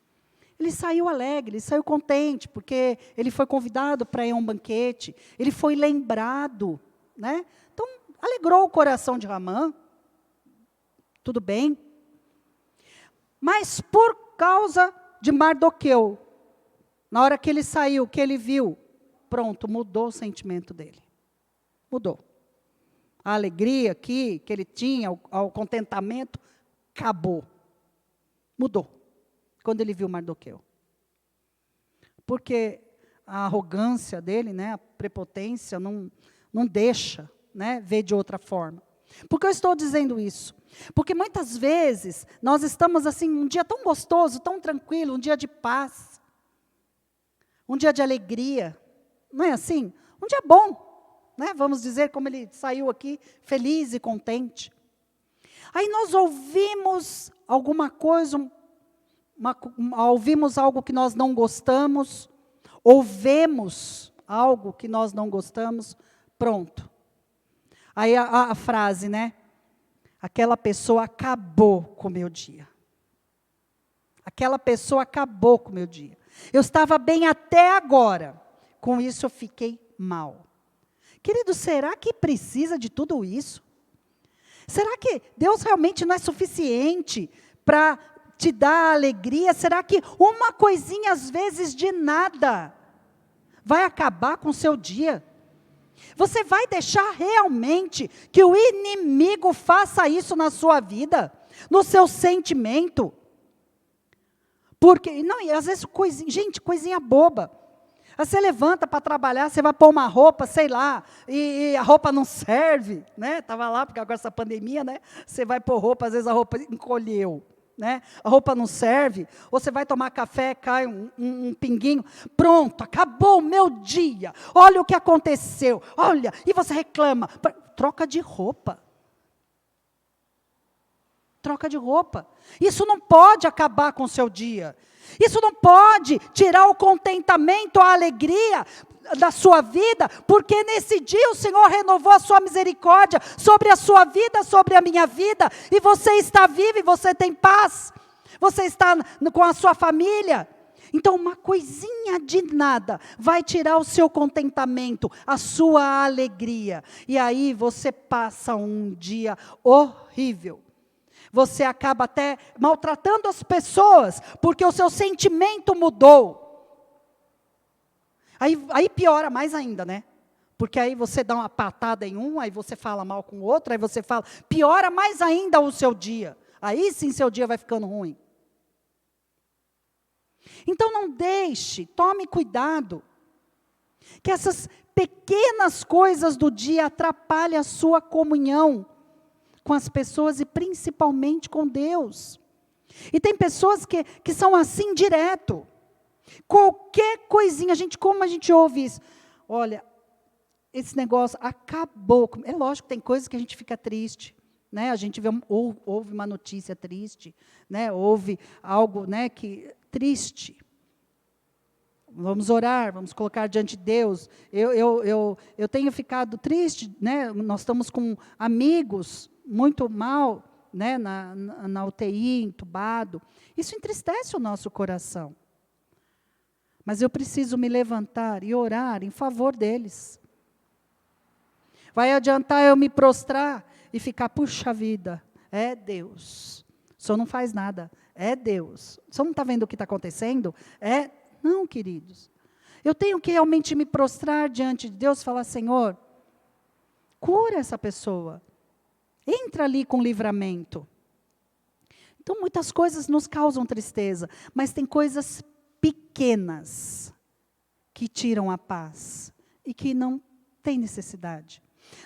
Ele saiu alegre, ele saiu contente, porque ele foi convidado para ir a um banquete, ele foi lembrado, né? Então, alegrou o coração de Ramã, tudo bem. Mas por causa de Mardoqueu, na hora que ele saiu, que ele viu, pronto, mudou o sentimento dele. Mudou. A alegria que ele tinha, o contentamento, acabou. Mudou. Quando ele viu Mardoqueu. Porque a arrogância dele, né, a prepotência, não deixa, né, ver de outra forma. Por que eu estou dizendo isso? Porque muitas vezes nós estamos assim, um dia tão gostoso, tão tranquilo, um dia de paz, um dia de alegria, não é assim? Um dia bom, né? Vamos dizer como ele saiu aqui, feliz e contente. Aí nós ouvimos alguma coisa, ouvimos algo que nós não gostamos, ou vemos algo que nós não gostamos, pronto. Aí a frase, né? Aquela pessoa acabou com o meu dia. Aquela pessoa acabou com o meu dia. Eu estava bem até agora. Com isso eu fiquei mal. Querido, será que precisa de tudo isso? Será que Deus realmente não é suficiente para te dar alegria? Será que uma coisinha, às vezes, de nada, vai acabar com o seu dia? Você vai deixar realmente que o inimigo faça isso na sua vida? No seu sentimento? Porque, não, e às vezes, coisinha boba. Você levanta para trabalhar, você vai pôr uma roupa, sei lá, e a roupa não serve, né? Estava lá, porque agora essa pandemia, né? Você vai pôr roupa, às vezes a roupa encolheu, né? A roupa não serve, ou você vai tomar café, cai um pinguinho, pronto, acabou o meu dia, olha o que aconteceu, olha, e você reclama, troca de roupa. Troca de roupa. Isso não pode acabar com o seu dia. Isso não pode tirar o contentamento, a alegria da sua vida, porque nesse dia o Senhor renovou a sua misericórdia sobre a sua vida, sobre a minha vida, e você está vivo e você tem paz, você está com a sua família. Então, uma coisinha de nada vai tirar o seu contentamento, a sua alegria, e aí você passa um dia horrível. Você acaba até maltratando as pessoas, porque o seu sentimento mudou. Aí piora mais ainda, né? Porque aí você dá uma patada em um, aí você fala mal com o outro, aí você fala, piora mais ainda o seu dia. Aí sim seu dia vai ficando ruim. Então não deixe, tome cuidado, que essas pequenas coisas do dia atrapalhem a sua comunhão com as pessoas e principalmente com Deus. E tem pessoas que são assim direto. Qualquer coisinha, como a gente ouve isso? Olha, esse negócio acabou. É lógico que tem coisas que a gente fica triste, né? A gente ouve uma notícia triste, né? Ouve algo, né, triste. Vamos orar, vamos colocar diante de Deus. Eu tenho ficado triste, né? Nós estamos com amigos muito mal, né? na UTI, entubado. Isso entristece o nosso coração. Mas eu preciso me levantar e orar em favor deles. Vai adiantar eu me prostrar e ficar, puxa vida, é Deus. O senhor não faz nada, é Deus. O senhor não está vendo o que está acontecendo? Não, queridos. Eu tenho que realmente me prostrar diante de Deus e falar, Senhor, cura essa pessoa. Entra ali com livramento. Então, muitas coisas nos causam tristeza, mas tem coisas pequenas que tiram a paz e que não tem necessidade.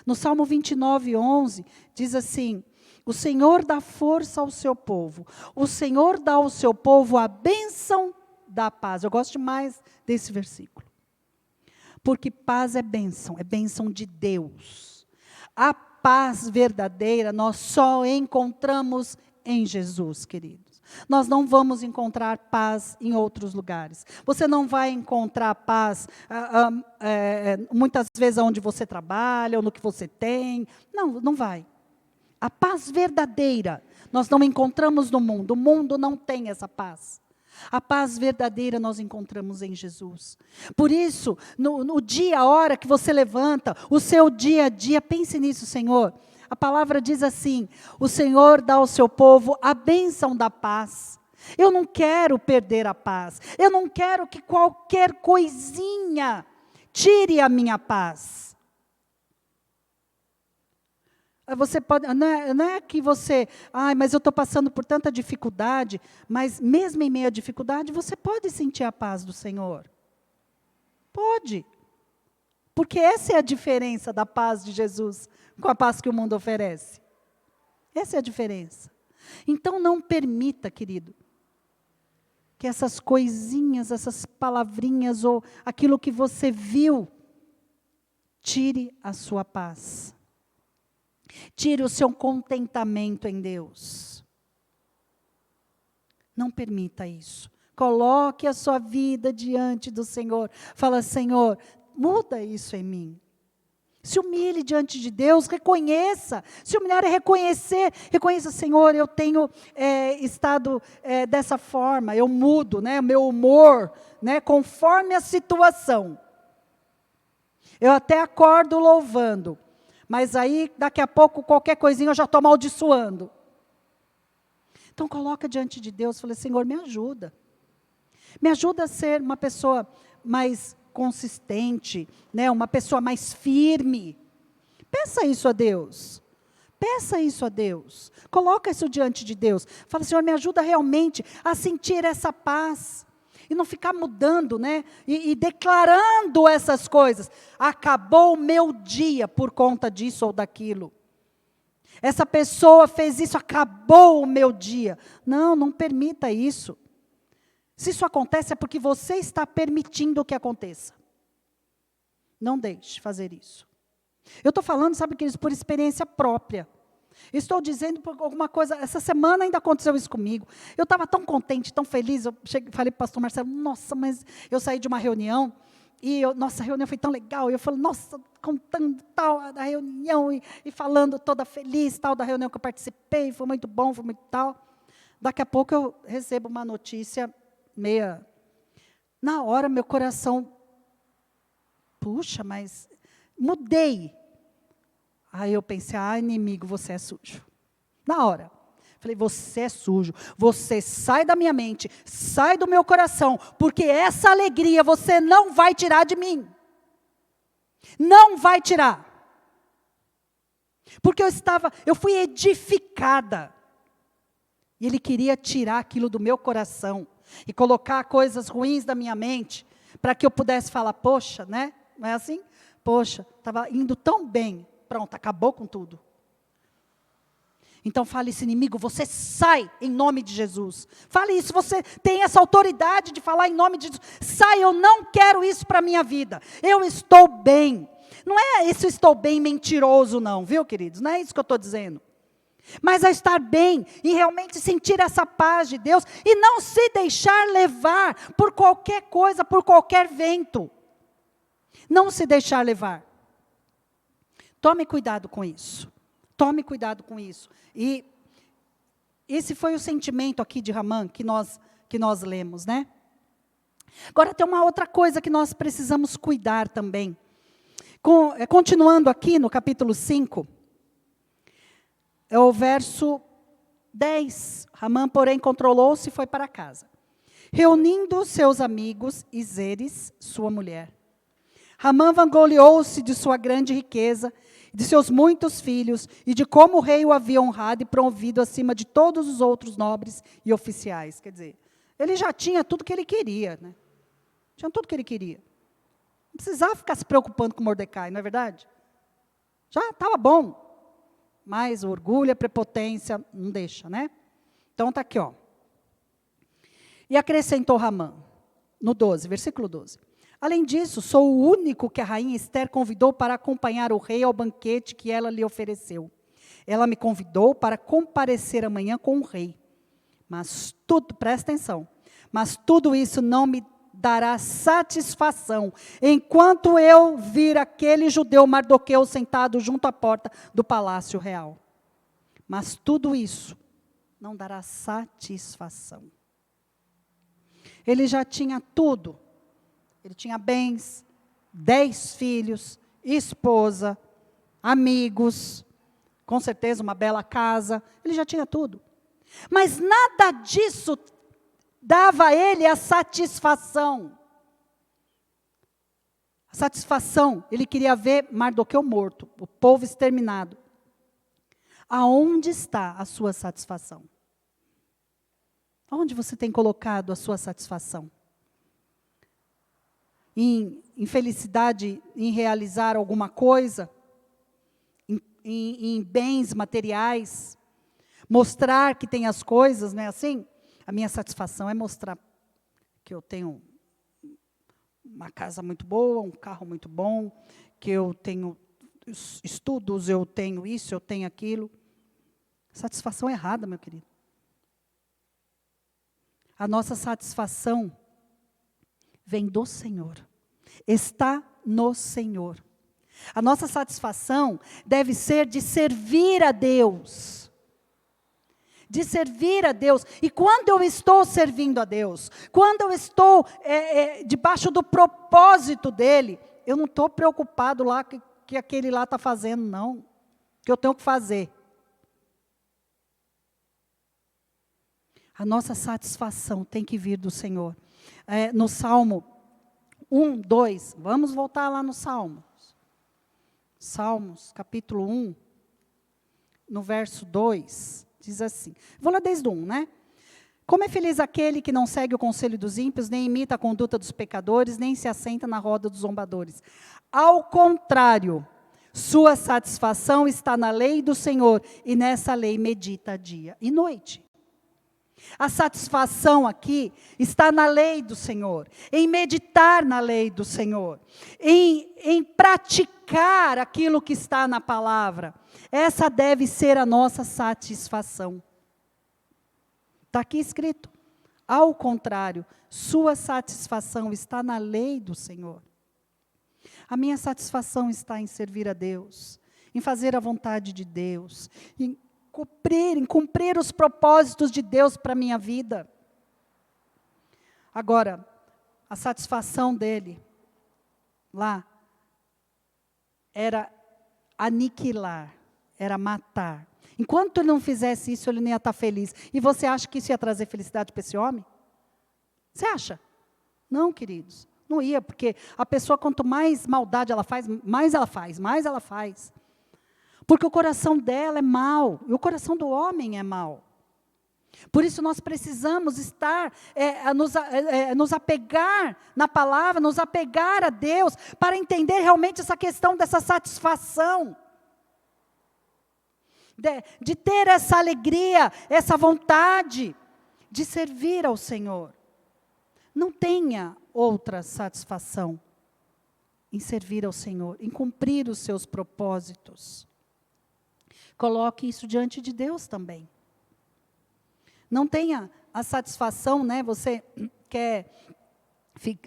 No Salmo 29:11, diz assim, o Senhor dá força ao seu povo, o Senhor dá ao seu povo a bênção da paz. Eu gosto demais desse versículo. Porque paz é bênção de Deus. A paz verdadeira nós só encontramos em Jesus, queridos. Nós não vamos encontrar paz em outros lugares. Você não vai encontrar paz, muitas vezes, onde você trabalha, ou no que você tem. Não vai. A paz verdadeira, nós não encontramos no mundo. O mundo não tem essa paz. A paz verdadeira nós encontramos em Jesus. Por isso, no dia, a hora que você levanta, o seu dia a dia, pense nisso, Senhor. A palavra diz assim, o Senhor dá ao seu povo a bênção da paz. Eu não quero perder a paz. Eu não quero que qualquer coisinha tire a minha paz. Você pode, não é que você, mas eu estou passando por tanta dificuldade, mas mesmo em meio à dificuldade, você pode sentir a paz do Senhor. Pode. Porque essa é a diferença da paz de Jesus com a paz que o mundo oferece. Essa é a diferença. Então não permita, querido, que essas coisinhas, essas palavrinhas ou aquilo que você viu, tire a sua paz. Tire o seu contentamento em Deus. Não permita isso. Coloque a sua vida diante do Senhor. Fala, Senhor, muda isso em mim. Se humilhe diante de Deus, reconheça. Se humilhar é reconhecer. Reconheça, Senhor, eu tenho estado dessa forma. Eu mudo, né, meu humor, né, conforme a situação. Eu até acordo louvando. Mas aí, daqui a pouco, qualquer coisinha eu já estou amaldiçoando. Então, coloca diante de Deus e fala, Senhor, me ajuda. Me ajuda a ser uma pessoa mais consistente, né? Uma pessoa mais firme. Peça isso a Deus. Peça isso a Deus. Coloca isso diante de Deus. Fala, Senhor, me ajuda realmente a sentir essa paz. E não ficar mudando, né? E declarando essas coisas. Acabou o meu dia por conta disso ou daquilo. Essa pessoa fez isso, acabou o meu dia. Não permita isso. Se isso acontece é porque você está permitindo que aconteça. Não deixe fazer isso. Eu estou falando, sabe, queridos, por experiência própria. Estou dizendo por alguma coisa, essa semana ainda aconteceu isso comigo. Eu estava tão contente, tão feliz, falei para o pastor Marcelo, nossa, mas eu saí de uma reunião, e nossa, a reunião foi tão legal, e eu falei, nossa, contando tal da reunião, e falando toda feliz, tal da reunião que eu participei, foi muito bom, foi muito tal. Daqui a pouco eu recebo uma notícia na hora meu coração, puxa, mas mudei. Aí eu pensei, inimigo, você é sujo. Na hora. Falei, você é sujo, você sai da minha mente, sai do meu coração, porque essa alegria você não vai tirar de mim. Não vai tirar. Porque eu fui edificada. E ele queria tirar aquilo do meu coração. e colocar coisas ruins da minha mente, para que eu pudesse falar, poxa, né? Não é assim? Poxa, estava indo tão bem. Pronto, acabou com tudo. Então fale isso, inimigo, você sai em nome de Jesus. Fale isso, você tem essa autoridade de falar em nome de Jesus. Sai, eu não quero isso para a minha vida. Eu estou bem. Não é esse estou bem mentiroso não, viu, queridos? Não é isso que eu estou dizendo. Mas a estar bem e realmente sentir essa paz de Deus e não se deixar levar por qualquer coisa, por qualquer vento. Não se deixar levar. Tome cuidado com isso. Tome cuidado com isso. E esse foi o sentimento aqui de Ramã que nós lemos, né? Agora tem uma outra coisa que nós precisamos cuidar também. Continuando aqui no capítulo 5, é o verso 10. Ramã, porém, controlou-se e foi para casa, reunindo seus amigos e Zeres, sua mulher. Ramã vangloriou-se de sua grande riqueza, de seus muitos filhos, e de como o rei o havia honrado e promovido acima de todos os outros nobres e oficiais. Quer dizer, ele já tinha tudo que ele queria, né? Tinha tudo que ele queria. Não precisava ficar se preocupando com Mordecai, não é verdade? Já estava bom. Mas o orgulho, a prepotência, não deixa, né? Então está aqui, ó. E acrescentou Ramã, no 12, versículo 12. Além disso, sou o único que a rainha Ester convidou para acompanhar o rei ao banquete que ela lhe ofereceu. Ela me convidou para comparecer amanhã com o rei. Mas tudo, presta atenção, mas tudo isso não me dará satisfação, enquanto eu vir aquele judeu Mardoqueu sentado junto à porta do palácio real. Mas tudo isso não dará satisfação. Ele já tinha tudo. Ele tinha bens, 10 filhos, esposa, amigos, com certeza uma bela casa. Ele já tinha tudo. Mas nada disso dava a ele a satisfação. A satisfação, ele queria ver Mardoqueu morto, o povo exterminado. Aonde está a sua satisfação? Aonde você tem colocado a sua satisfação? Em felicidade, em realizar alguma coisa? Em bens materiais? Mostrar que tem as coisas, não é assim? A minha satisfação é mostrar que eu tenho uma casa muito boa, um carro muito bom, que eu tenho estudos, eu tenho isso, eu tenho aquilo. Satisfação errada, meu querido. A nossa satisfação vem do Senhor. Está no Senhor. A nossa satisfação deve ser de servir a Deus. De servir a Deus. E quando eu estou servindo a Deus, quando eu estou debaixo do propósito dEle, eu não estou preocupado lá que aquele lá está fazendo, não. Que eu tenho que fazer. A nossa satisfação tem que vir do Senhor. No Salmo 1, 2, vamos voltar lá no Salmo. Salmos, capítulo 1, no verso 2, diz assim. Vou ler desde o 1, né? Como é feliz aquele que não segue o conselho dos ímpios, nem imita a conduta dos pecadores, nem se assenta na roda dos zombadores. Ao contrário, sua satisfação está na lei do Senhor, e nessa lei medita dia e noite. A satisfação aqui está na lei do Senhor, em meditar na lei do Senhor, em praticar aquilo que está na palavra. Essa deve ser a nossa satisfação. Está aqui escrito. Ao contrário, sua satisfação está na lei do Senhor. A minha satisfação está em servir a Deus, em fazer a vontade de Deus, em cumprir os propósitos de Deus para a minha vida. Agora, a satisfação dele, lá, era aniquilar, era matar. Enquanto ele não fizesse isso, ele não ia estar feliz. E você acha que isso ia trazer felicidade para esse homem? Você acha? Não, queridos, não ia, porque a pessoa, quanto mais maldade ela faz, mais ela faz, mais ela faz. Porque o coração dela é mau, e o coração do homem é mau. Por isso nós precisamos estar, nos apegar na palavra, nos apegar a Deus, para entender realmente essa questão dessa satisfação. De ter essa alegria, essa vontade de servir ao Senhor. Não tenha outra satisfação em servir ao Senhor, em cumprir os seus propósitos. Coloque isso diante de Deus também. Não tenha a satisfação, né? Você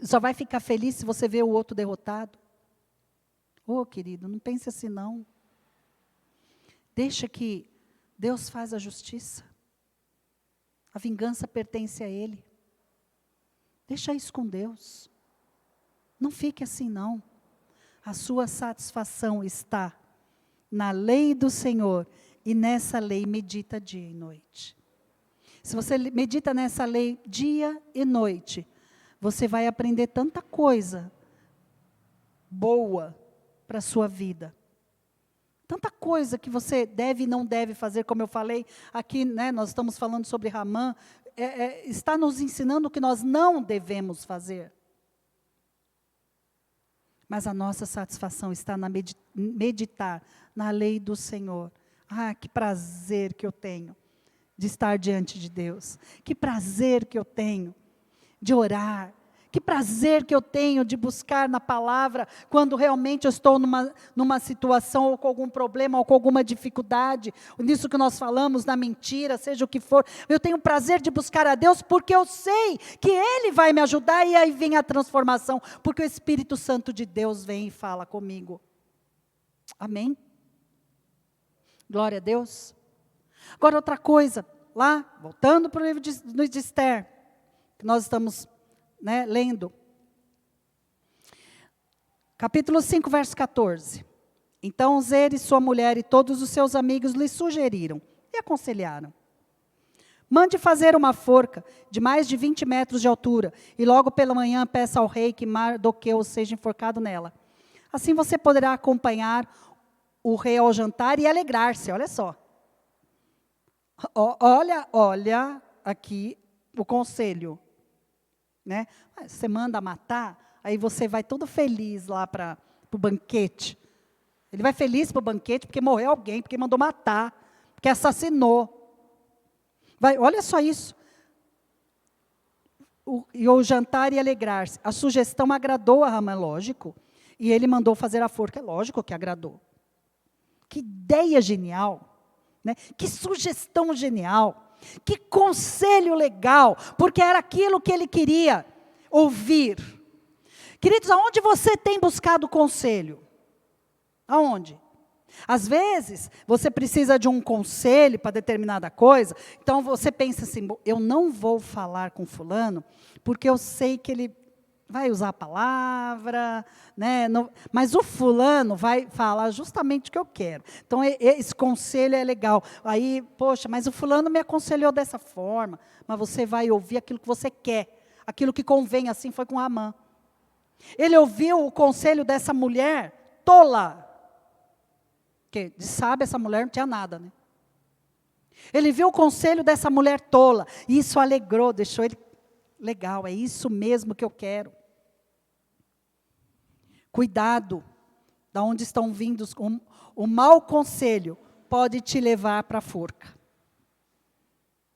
só vai ficar feliz se você vê o outro derrotado. Querido, não pense assim não. Deixa que Deus faz a justiça. A vingança pertence a Ele. Deixa isso com Deus. Não fique assim não. A sua satisfação está na lei do Senhor, e nessa lei medita dia e noite. Se você medita nessa lei dia e noite, você vai aprender tanta coisa boa para a sua vida. Tanta coisa que você deve e não deve fazer, como eu falei aqui, né, nós estamos falando sobre Ramã, está nos ensinando o que nós não devemos fazer. Mas a nossa satisfação está na meditar na lei do Senhor. Que prazer que eu tenho de estar diante de Deus. Que prazer que eu tenho de orar. Que prazer que eu tenho de buscar na palavra quando realmente eu estou numa situação ou com algum problema ou com alguma dificuldade. Nisso que nós falamos, na mentira, seja o que for. Eu tenho prazer de buscar a Deus porque eu sei que Ele vai me ajudar e aí vem a transformação. Porque o Espírito Santo de Deus vem e fala comigo. Amém? Glória a Deus. Agora outra coisa, lá, voltando para o livro de Esther, que nós estamos lendo. Capítulo 5, verso 14. Então Zer e sua mulher e todos os seus amigos lhe sugeriram e aconselharam. Mande fazer uma forca de mais de 20 metros de altura e logo pela manhã peça ao rei que Mardoqueu seja enforcado nela. Assim você poderá acompanhar o rei ao jantar e alegrar-se. Olha só. Olha aqui o conselho. Né? Você manda matar, aí você vai todo feliz lá para o banquete. Ele vai feliz para o banquete porque morreu alguém, porque mandou matar, porque assassinou. Olha só isso. O jantar e alegrar-se. A sugestão agradou a Ramã, lógico, e ele mandou fazer a forca, lógico que agradou. Que ideia genial, né? Que sugestão genial. Que conselho legal, porque era aquilo que ele queria ouvir. Queridos, aonde você tem buscado conselho? Aonde? Às vezes, você precisa de um conselho para determinada coisa, então você pensa assim, eu não vou falar com fulano, porque eu sei que ele vai usar a palavra, né? Mas o fulano vai falar justamente o que eu quero. Então, esse conselho é legal. Aí, poxa, mas o fulano me aconselhou dessa forma. Mas você vai ouvir aquilo que você quer, aquilo que convém, assim foi com Ramã. Ele ouviu o conselho dessa mulher tola. Porque, de sábia, essa mulher não tinha nada, né? Ele viu o conselho dessa mulher tola, e isso alegrou, deixou ele legal, é isso mesmo que eu quero. Cuidado, da onde estão vindo, o mau conselho pode te levar para a forca.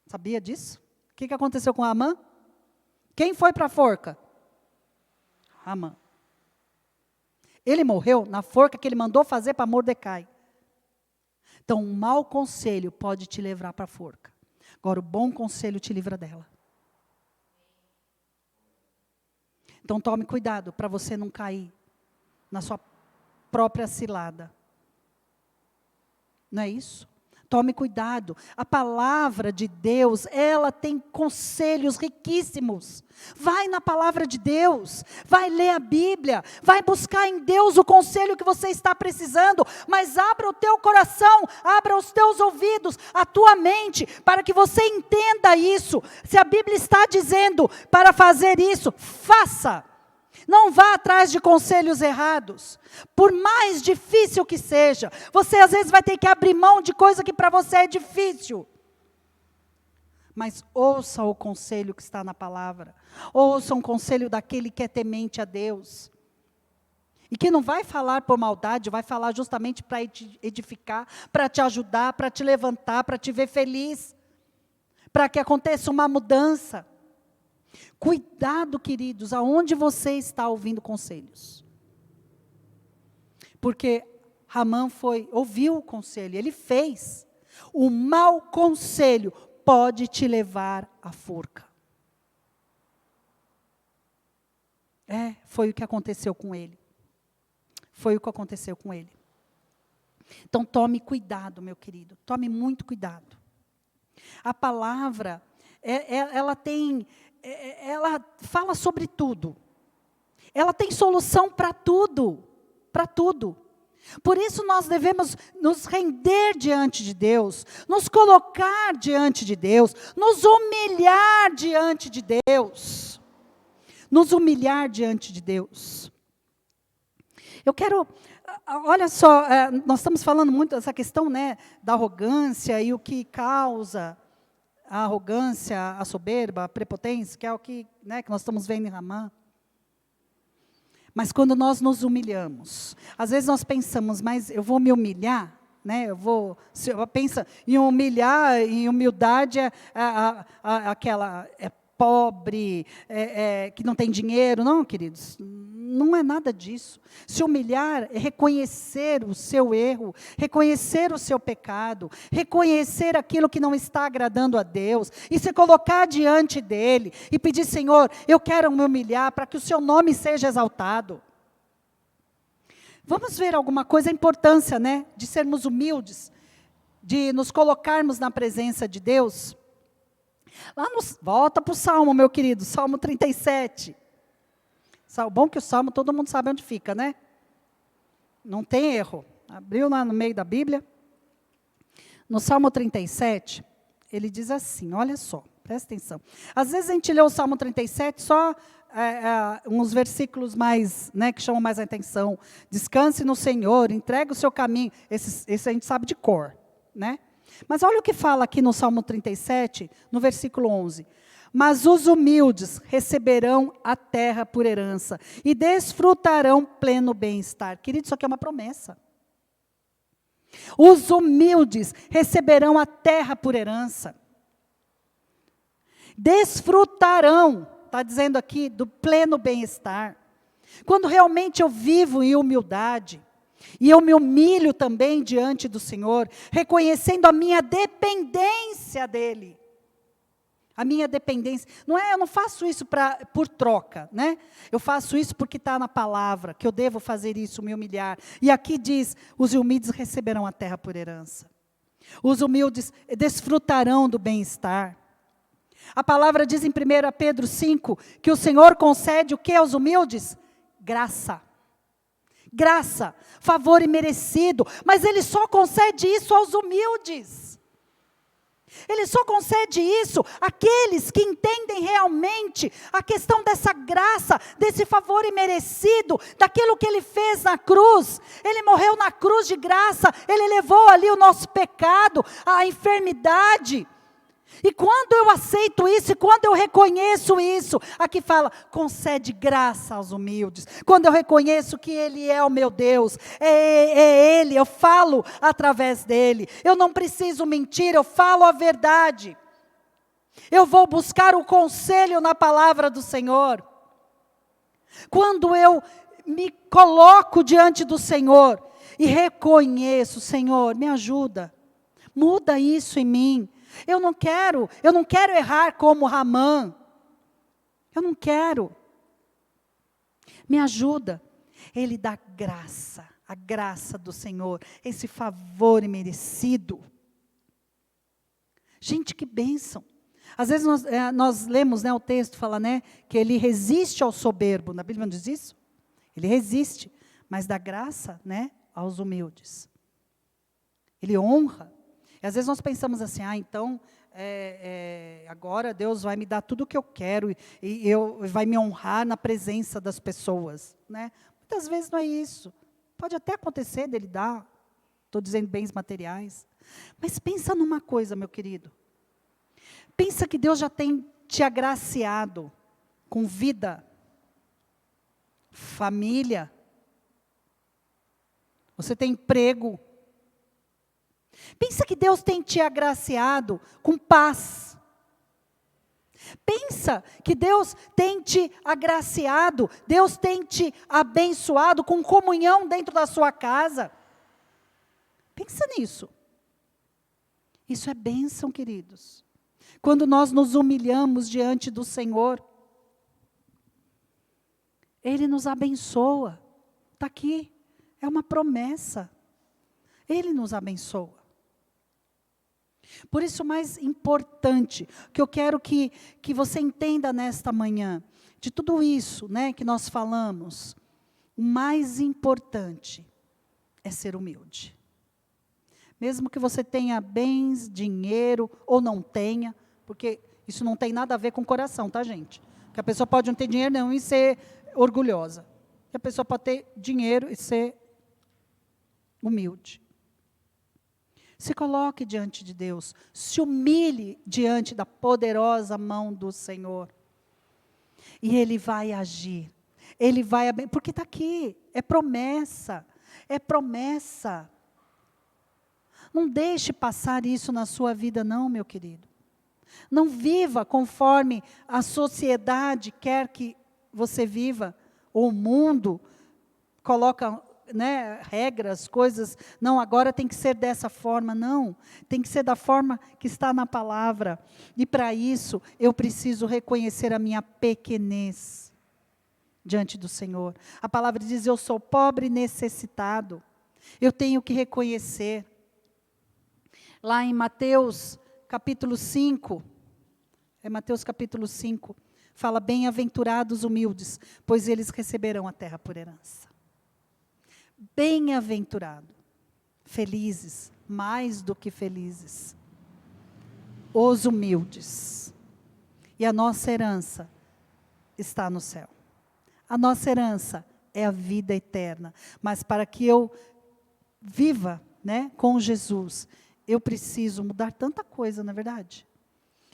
Sabia disso? O que aconteceu com Ramã? Quem foi para a forca? Ramã. Ele morreu na forca que ele mandou fazer para Mordecai. Então, um mau conselho pode te levar para a forca. Agora, o bom conselho te livra dela. Então, tome cuidado para você não cair na sua própria cilada. Não é isso? Tome cuidado. A palavra de Deus, ela tem conselhos riquíssimos. Vai na palavra de Deus, vai ler a Bíblia, vai buscar em Deus o conselho que você está precisando, mas abra o teu coração, abra os teus ouvidos, a tua mente, para que você entenda isso. Se a Bíblia está dizendo para fazer isso, faça. Não vá atrás de conselhos errados. Por mais difícil que seja, você às vezes vai ter que abrir mão de coisa que para você é difícil. mas ouça o conselho que está na palavra. Ouça o conselho daquele que é temente a Deus. E que não vai falar por maldade, vai falar justamente para edificar, para te ajudar, para te levantar, para te ver feliz, para que aconteça uma mudança. Cuidado, queridos, aonde você está ouvindo conselhos. Porque Ramã ouviu o conselho, ele fez. O mau conselho pode te levar à forca. Foi o que aconteceu com ele. Foi o que aconteceu com ele. Então, tome cuidado, meu querido. Tome muito cuidado. A palavra, ela fala sobre tudo. Ela tem solução para tudo. Para tudo. Por isso, nós devemos nos render diante de Deus, nos colocar diante de Deus, nos humilhar diante de Deus. Nos humilhar diante de Deus. Eu quero, olha só, nós estamos falando muito dessa questão, né, da arrogância e o que causa a arrogância, a soberba, a prepotência, que é o que, né, que nós estamos vendo em Ramã. Mas quando nós nos humilhamos, às vezes nós pensamos, mas eu vou me humilhar, né? Eu penso em humilhar, em humildade aquela pobre, que não tem dinheiro. Não, queridos, não é nada disso. Se humilhar é reconhecer o seu erro, reconhecer o seu pecado, reconhecer aquilo que não está agradando a Deus, e se colocar diante dEle, e pedir, Senhor, eu quero me humilhar, para que o seu nome seja exaltado. Vamos ver alguma coisa, a importância, né, de sermos humildes, de nos colocarmos na presença de Deus. Volta para o Salmo, meu querido, Salmo 37. Bom que o Salmo todo mundo sabe onde fica, né? Não tem erro. Abriu lá no meio da Bíblia. No Salmo 37, ele diz assim, olha só, presta atenção. Às vezes a gente lê o Salmo 37 só uns versículos mais, né, que chamam mais a atenção. Descanse no Senhor, entregue o seu caminho. Esse a gente sabe de cor, né? Mas olha o que fala aqui no Salmo 37, no versículo 11. Mas os humildes receberão a terra por herança e desfrutarão pleno bem-estar. Querido, isso aqui é uma promessa. Os humildes receberão a terra por herança. Desfrutarão, está dizendo aqui, do pleno bem-estar. Quando realmente eu vivo em humildade, e eu me humilho também diante do Senhor, reconhecendo a minha dependência dEle. A minha dependência. Eu não faço isso por troca, né? Eu faço isso porque está na palavra, que eu devo fazer isso, me humilhar. E aqui diz, os humildes receberão a terra por herança. Os humildes desfrutarão do bem-estar. A palavra diz em 1 Pedro 5, que o Senhor concede o que aos humildes? Graça. Graça, favor imerecido, mas Ele só concede isso aos humildes. Ele só concede isso àqueles que entendem realmente a questão dessa graça, desse favor imerecido, daquilo que Ele fez na cruz. Ele morreu na cruz de graça, Ele levou ali o nosso pecado, a enfermidade. E quando eu aceito isso, e quando eu reconheço isso, aqui fala, concede graça aos humildes. Quando eu reconheço que Ele é o meu Deus, é Ele, eu falo através dEle. Eu não preciso mentir, eu falo a verdade. Eu vou buscar o conselho na palavra do Senhor. Quando eu me coloco diante do Senhor e reconheço, Senhor, me ajuda, muda isso em mim. Eu não quero errar como Ramã. Eu não quero. Me ajuda. Ele dá graça, a graça do Senhor, esse favor imerecido. Gente, que bênção. Às vezes nós lemos, né, o texto, fala, né, que Ele resiste ao soberbo. Na Bíblia não diz isso? Ele resiste, mas dá graça, né, aos humildes. Ele honra. E às vezes nós pensamos assim, então, agora Deus vai me dar tudo o que eu quero e vai me honrar na presença das pessoas, né? Muitas vezes não é isso. Pode até acontecer dele dar, estou dizendo bens materiais. Mas pensa numa coisa, meu querido. Pensa que Deus já tem te agraciado com vida, família. Você tem emprego. Pensa que Deus tem te agraciado com paz. Pensa que Deus tem te agraciado, Deus tem te abençoado com comunhão dentro da sua casa. Pensa nisso. Isso é bênção, queridos. Quando nós nos humilhamos diante do Senhor, Ele nos abençoa. Está aqui, é uma promessa. Ele nos abençoa. Por isso, o mais importante, que eu quero que você entenda nesta manhã, de tudo isso, né, que nós falamos, o mais importante é ser humilde. Mesmo que você tenha bens, dinheiro, ou não tenha, porque isso não tem nada a ver com o coração, tá, gente? Que a pessoa pode não ter dinheiro não e ser orgulhosa. Que a pessoa pode ter dinheiro e ser humilde. Se coloque diante de Deus, se humilhe diante da poderosa mão do Senhor. E Ele vai agir, Ele vai, porque está aqui, é promessa, é promessa. Não deixe passar isso na sua vida não, meu querido. Não viva conforme a sociedade quer que você viva, ou o mundo coloca, né, regras, coisas, não, agora tem que ser dessa forma, não, tem que ser da forma que está na palavra, e para isso, eu preciso reconhecer a minha pequenez, diante do Senhor. A palavra diz, eu sou pobre e necessitado, eu tenho que reconhecer. Lá em Mateus, capítulo 5, Mateus capítulo 5, fala, bem-aventurados humildes, pois eles receberão a terra por herança. Bem-aventurado, felizes, mais do que felizes, os humildes. E a nossa herança está no céu. A nossa herança é a vida eterna. Mas para que eu viva, né, com Jesus, eu preciso mudar tanta coisa, não é verdade?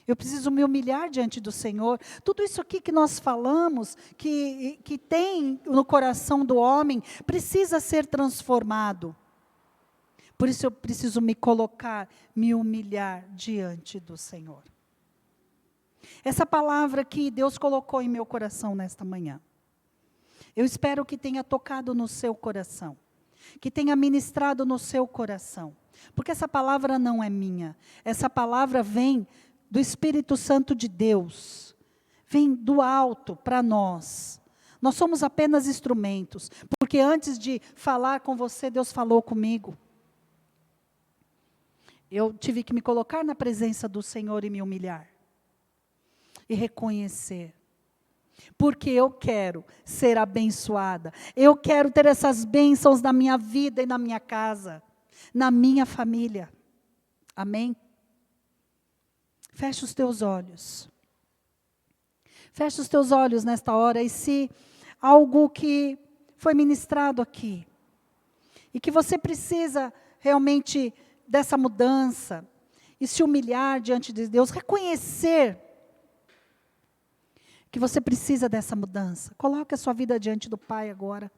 Eu preciso me humilhar diante do Senhor. Tudo isso aqui que nós falamos, que tem no coração do homem, precisa ser transformado. Por isso eu preciso me colocar, me humilhar diante do Senhor. Essa palavra que Deus colocou em meu coração nesta manhã, eu espero que tenha tocado no seu coração, que tenha ministrado no seu coração. Porque essa palavra não é minha, essa palavra vem do Espírito Santo de Deus, vem do alto para nós. Nós somos apenas instrumentos, porque antes de falar com você, Deus falou comigo. Eu tive que me colocar na presença do Senhor e me humilhar. E reconhecer. Porque eu quero ser abençoada. Eu quero ter essas bênçãos na minha vida e na minha casa, na minha família. Amém? Feche os teus olhos. Feche os teus olhos nesta hora. E se algo que foi ministrado aqui, e que você precisa realmente dessa mudança, e se humilhar diante de Deus, reconhecer que você precisa dessa mudança. Coloque a sua vida diante do Pai agora.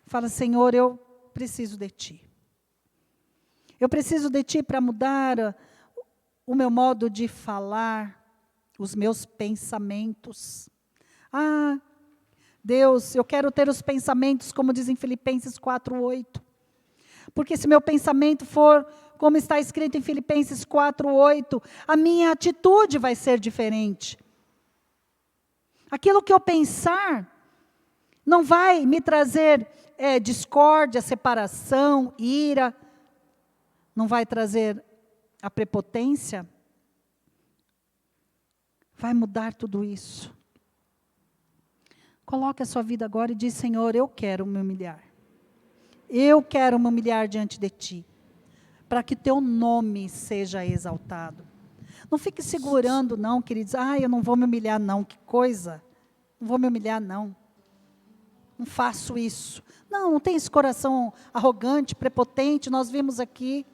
Fala, Senhor, eu preciso de Ti. Eu preciso de Ti para mudar o meu modo de falar, os meus pensamentos. Ah, Deus, eu quero ter os pensamentos, como diz em Filipenses 4:8. Porque se meu pensamento for, como está escrito em Filipenses 4:8, a minha atitude vai ser diferente. Aquilo que eu pensar, não vai me trazer discórdia, separação, ira, não vai trazer a prepotência, vai mudar tudo isso. Coloque a sua vida agora e diz, Senhor, eu quero me humilhar. Eu quero me humilhar diante de Ti, para que Teu nome seja exaltado. Não fique segurando não, queridos, eu não vou me humilhar não, que coisa, não vou me humilhar não faço isso. Não tem esse coração arrogante, prepotente, nós vimos aqui.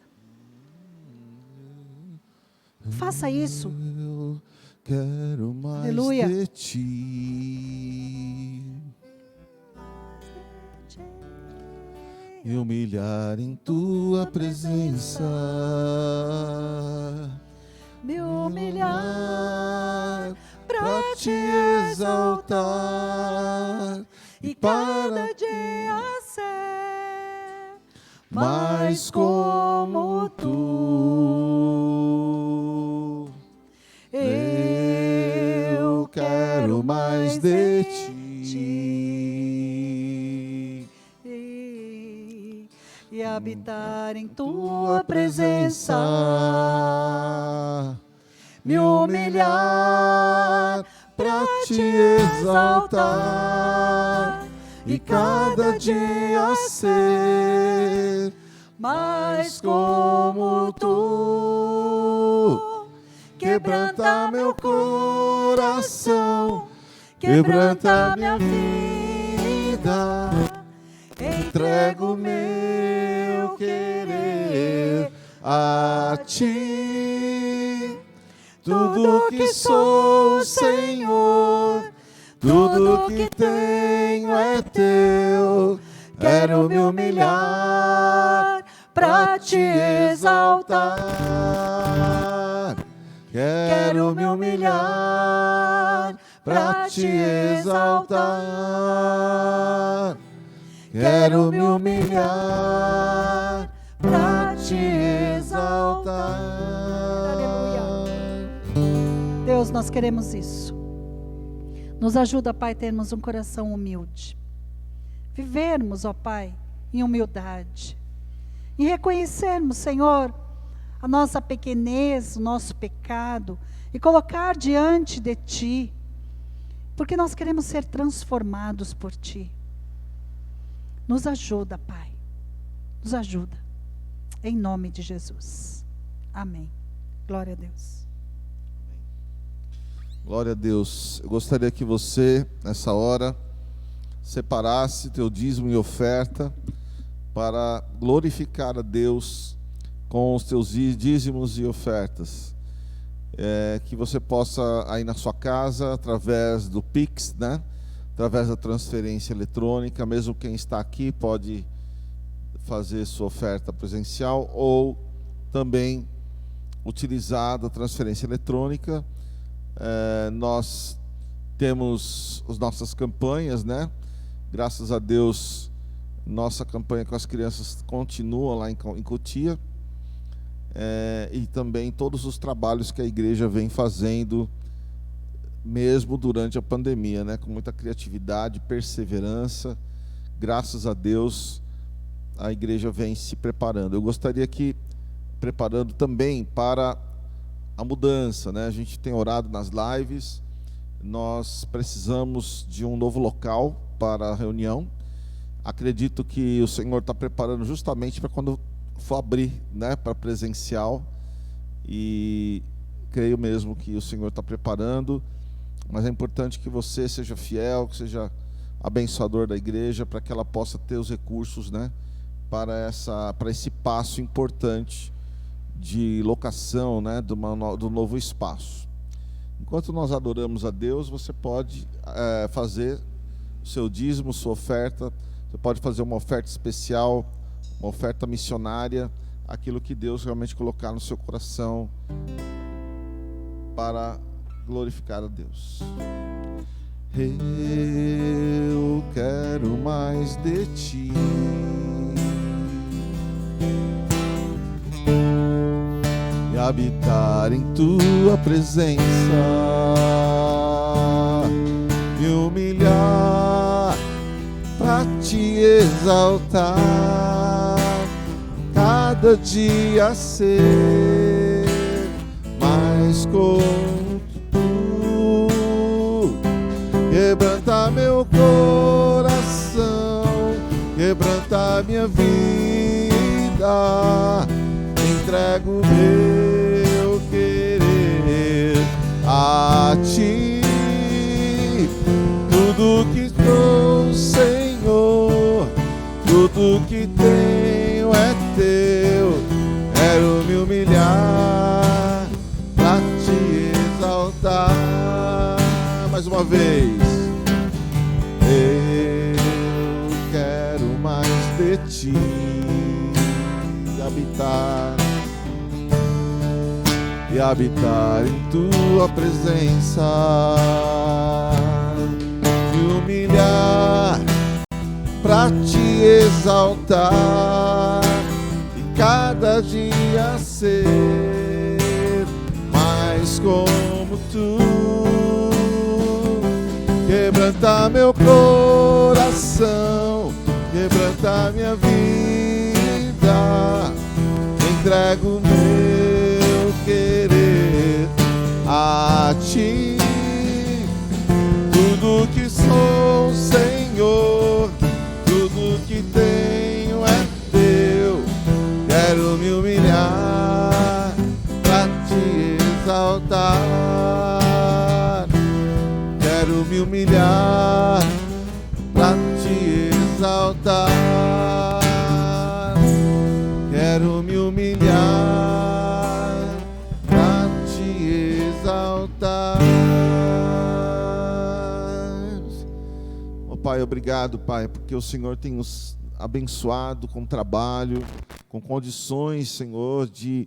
Faça isso. Eu quero mais Aleluia. de ti. Me humilhar em tua presença. Me humilhar para te exaltar e cada dia ser mais como tu. Eu quero mais de ti e habitar em tua presença. Me humilhar para te exaltar e cada dia ser mais como tu. Quebranta meu coração, quebranta minha vida, entrego meu querer a ti. Tudo que sou, Senhor, tudo que tenho é teu. Quero me humilhar para te exaltar. Quero me humilhar para te exaltar. Quero me humilhar para te exaltar. Deus, nós queremos isso. Nos ajuda, Pai, a termos um coração humilde. Vivermos, ó Pai, em humildade. E reconhecermos, Senhor, a nossa pequenez, o nosso pecado, e colocar diante de Ti, porque nós queremos ser transformados por Ti. Nos ajuda, Pai, nos ajuda, em nome de Jesus. Amém. Glória a Deus. Glória a Deus. Eu gostaria que você, nessa hora, separasse teu dízimo e oferta para glorificar a Deus com os teus dízimos e ofertas. Que você possa, aí na sua casa, através do Pix, né? Através da transferência eletrônica, mesmo quem está aqui pode fazer sua oferta presencial ou também utilizar a transferência eletrônica. Nós temos as nossas campanhas, né? Graças a Deus, nossa campanha com as crianças continua lá em Cotia. E também todos os trabalhos que a igreja vem fazendo, mesmo durante a pandemia, né? Com muita criatividade, perseverança. Graças a Deus, a igreja vem se preparando. Eu gostaria que, preparando também para a mudança, né? A gente tem orado nas lives, nós precisamos de um novo local para a reunião. Acredito que o Senhor está preparando justamente para quando for abrir, né, para presencial, e creio mesmo que o Senhor está preparando, mas é importante que você seja fiel, que seja abençoador da igreja, para que ela possa ter os recursos, né, para esse passo importante de locação, né, do novo espaço. Enquanto nós adoramos a Deus, você pode fazer o seu dízimo, sua oferta. Você pode fazer uma oferta especial, uma oferta missionária, aquilo que Deus realmente colocar no seu coração para glorificar a Deus. Eu quero mais de ti. E habitar em tua presença, me humilhar para te exaltar, cada dia ser mais como tu. Quebranta meu coração, quebranta minha vida, entrego meu querer a ti. Tudo que sou, Senhor, tudo que tenho é teu. Quero me humilhar mais uma vez. Eu quero mais de ti, habitar em tua presença, me humilhar pra te exaltar e cada dia ser mais como tu. Quebranta meu coração, quebranta minha vida, entrego meu querer a ti. Tudo que sou, Senhor, tudo que tenho é teu. Quero me humilhar pra te exaltar. Quero me humilhar pra te exaltar. Quero me humilhar pra te exaltar. Oh, Pai, obrigado, Pai, porque o Senhor tem nos abençoado com trabalho, com condições, Senhor, de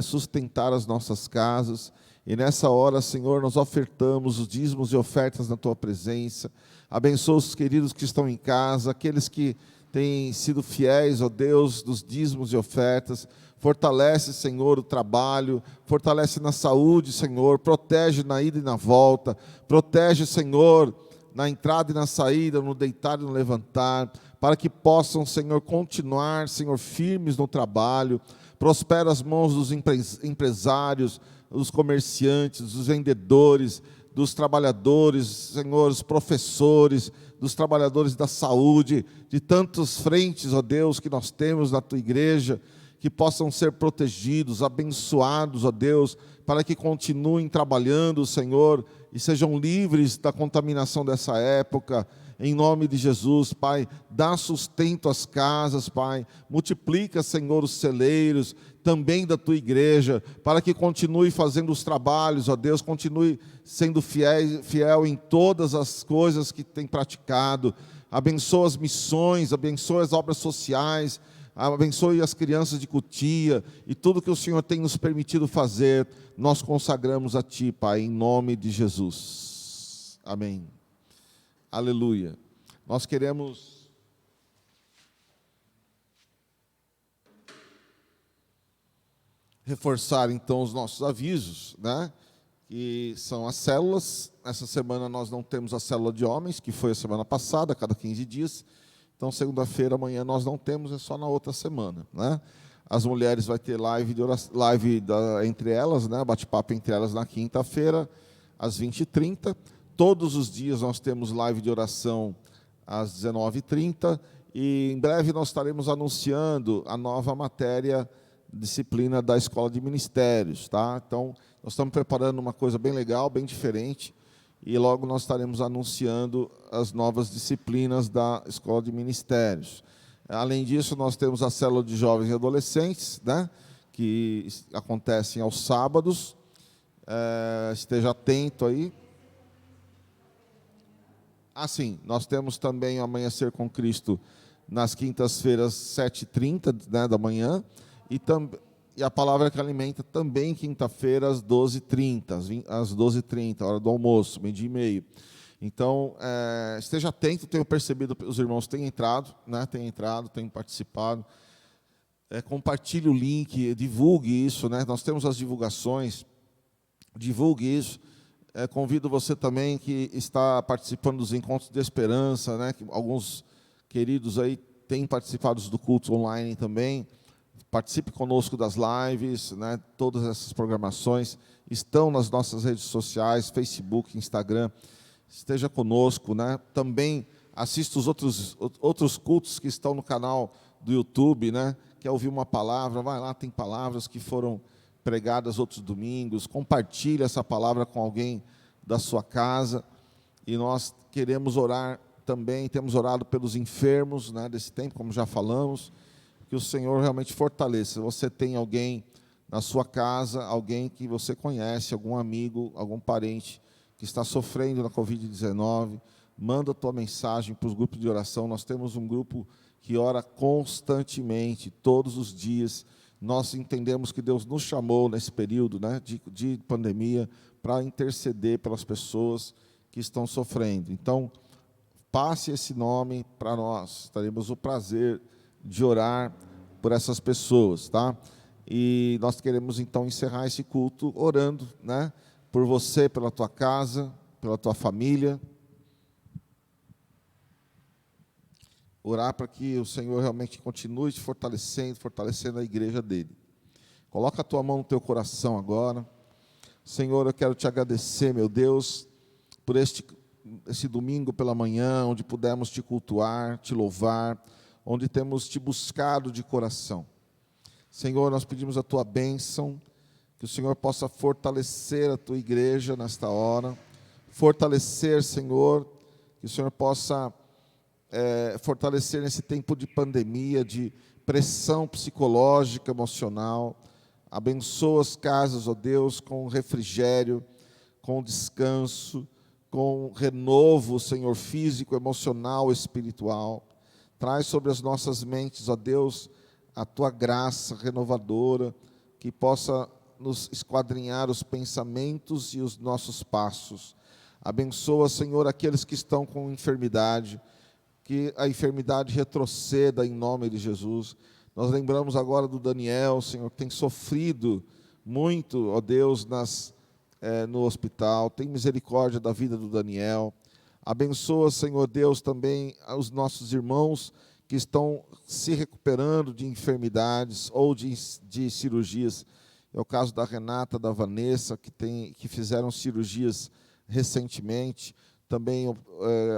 sustentar as nossas casas. E nessa hora, Senhor, nós ofertamos os dízimos e ofertas na Tua presença. Abençoa os queridos que estão em casa, aqueles que têm sido fiéis, ó Deus, dos dízimos e ofertas. Fortalece, Senhor, o trabalho, fortalece na saúde, Senhor, protege na ida e na volta, protege, Senhor, na entrada e na saída, no deitar e no levantar, para que possam, Senhor, continuar, Senhor, firmes no trabalho. Prospera as mãos dos empresários, dos comerciantes, dos vendedores, dos trabalhadores, Senhor, os professores, dos trabalhadores da saúde, de tantas frentes, ó Deus, que nós temos na Tua igreja, que possam ser protegidos, abençoados, ó Deus, para que continuem trabalhando, Senhor, e sejam livres da contaminação dessa época. Em nome de Jesus, Pai, dá sustento às casas, Pai, multiplica, Senhor, os celeiros, também da Tua igreja, para que continue fazendo os trabalhos, ó Deus, continue sendo fiel em todas as coisas que tem praticado. Abençoa as missões, abençoa as obras sociais, abençoe as crianças de Cotia, e tudo que o Senhor tem nos permitido fazer, nós consagramos a Ti, Pai, em nome de Jesus. Amém. Aleluia. Nós queremos reforçar então os nossos avisos, né? Que são as células. Essa semana nós não temos a célula de homens, que foi a semana passada, a cada 15 dias. Então, segunda-feira, amanhã nós não temos, é só na outra semana, né? As mulheres vai ter live entre elas, né? Bate-papo entre elas na quinta-feira, às 20h30. Todos os dias nós temos live de oração às 19h30, e em breve nós estaremos anunciando a nova matéria, disciplina da Escola de Ministérios, tá? Então, nós estamos preparando uma coisa bem legal, bem diferente, e logo nós estaremos anunciando as novas disciplinas da Escola de Ministérios. Além disso, nós temos a célula de jovens e adolescentes, né? Que acontecem aos sábados. Esteja atento aí. Sim, nós temos também o Amanhecer com Cristo nas quintas-feiras, 7h30, né, da manhã, e a Palavra que Alimenta também quinta-feira, às 12h30, hora do almoço, 12h30. Então, esteja atento, tenho percebido, os irmãos têm entrado, né, têm participado. Compartilhe o link, divulgue isso, né, nós temos as divulgações, divulgue isso. Convido você também que está participando dos encontros de esperança, né? Que alguns queridos aí têm participado do culto online também. Participe conosco das lives, né? Todas essas programações estão nas nossas redes sociais, Facebook, Instagram. Esteja conosco, né? Também assista os outros cultos que estão no canal do YouTube, né? Quer ouvir uma palavra? Vai lá, tem palavras que foram pregadas outros domingos. Compartilhe essa palavra com alguém da sua casa. E nós queremos orar também, temos orado pelos enfermos, né, desse tempo, como já falamos, que o Senhor realmente fortaleça. Se você tem alguém na sua casa, alguém que você conhece, algum amigo, algum parente que está sofrendo na Covid-19, manda a tua mensagem para os grupos de oração. Nós temos um grupo que ora constantemente, todos os dias. Nós entendemos que Deus nos chamou nesse período, né, de pandemia para interceder pelas pessoas que estão sofrendo. Então, passe esse nome para nós. Teremos o prazer de orar por essas pessoas, tá? E nós queremos então encerrar esse culto orando, né, por você, pela tua casa, pela tua família. Orar para que o Senhor realmente continue te fortalecendo a igreja dele. Coloca a tua mão no teu coração agora. Senhor, eu quero te agradecer, meu Deus, por esse domingo pela manhã, onde pudemos te cultuar, te louvar, onde temos te buscado de coração. Senhor, nós pedimos a tua bênção, que o Senhor possa fortalecer a tua igreja nesta hora, fortalecer, Senhor, que o Senhor possa fortalecer nesse tempo de pandemia, de pressão psicológica, emocional. Abençoa as casas, ó Deus, com refrigério, com descanso, com renovo, Senhor, físico, emocional, espiritual. Traz sobre as nossas mentes, ó Deus, a tua graça renovadora, que possa nos esquadrinhar os pensamentos e os nossos passos. Abençoa, Senhor, aqueles que estão com enfermidade, que a enfermidade retroceda em nome de Jesus. Nós lembramos agora do Daniel, Senhor, que tem sofrido muito, ó Deus, no hospital. Tem misericórdia da vida do Daniel. Abençoa, Senhor Deus, também os nossos irmãos que estão se recuperando de enfermidades ou de cirurgias. É o caso da Renata, da Vanessa, que fizeram cirurgias recentemente. Também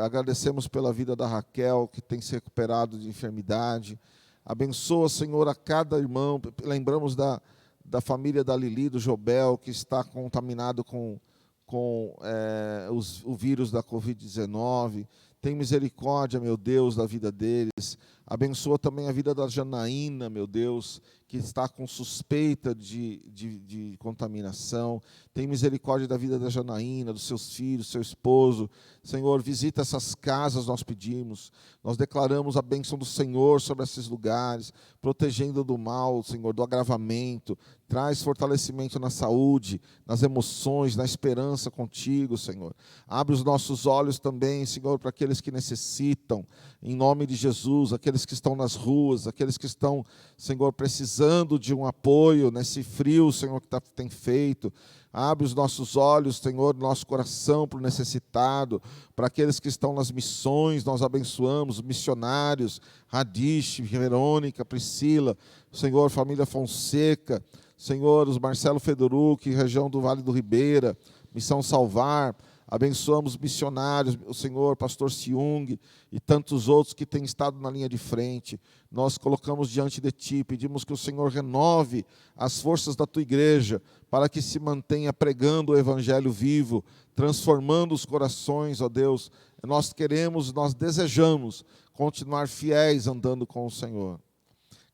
agradecemos pela vida da Raquel, que tem se recuperado de enfermidade. Abençoa, Senhor, a cada irmão. Lembramos da família da Lili, do Jobel, que está contaminado com o vírus da Covid-19. Tem misericórdia, meu Deus, da vida deles. Abençoa também a vida da Janaína, meu Deus, que está com suspeita de contaminação. Tem misericórdia da vida da Janaína, dos seus filhos, seu esposo. Senhor, visita essas casas, nós pedimos. Nós declaramos a bênção do Senhor sobre esses lugares, protegendo do mal, Senhor, do agravamento. Traz fortalecimento na saúde, nas emoções, na esperança contigo, Senhor. Abre os nossos olhos também, Senhor, para aqueles que necessitam, em nome de Jesus, aqueles que estão nas ruas, aqueles que estão, Senhor, precisando de um apoio nesse frio, Senhor, que tem feito. Abre os nossos olhos, Senhor, nosso coração para o necessitado, para aqueles que estão nas missões. Nós abençoamos missionários, Radish, Verônica, Priscila, Senhor, família Fonseca, Senhor, os Marcelo Fedorucci, região do Vale do Ribeira, Missão Salvar. Abençoamos missionários, o Senhor, pastor Siung e tantos outros que têm estado na linha de frente. Nós colocamos diante de Ti, pedimos que o Senhor renove as forças da Tua igreja, para que se mantenha pregando o Evangelho vivo, transformando os corações, ó Deus. Nós queremos, nós desejamos continuar fiéis andando com o Senhor.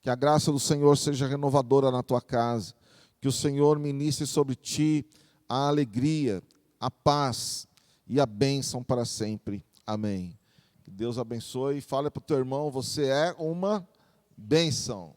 Que a graça do Senhor seja renovadora na tua casa, que o Senhor ministre sobre ti a alegria, a paz e a bênção para sempre. Amém. Que Deus abençoe e fale para o teu irmão, você é uma bênção.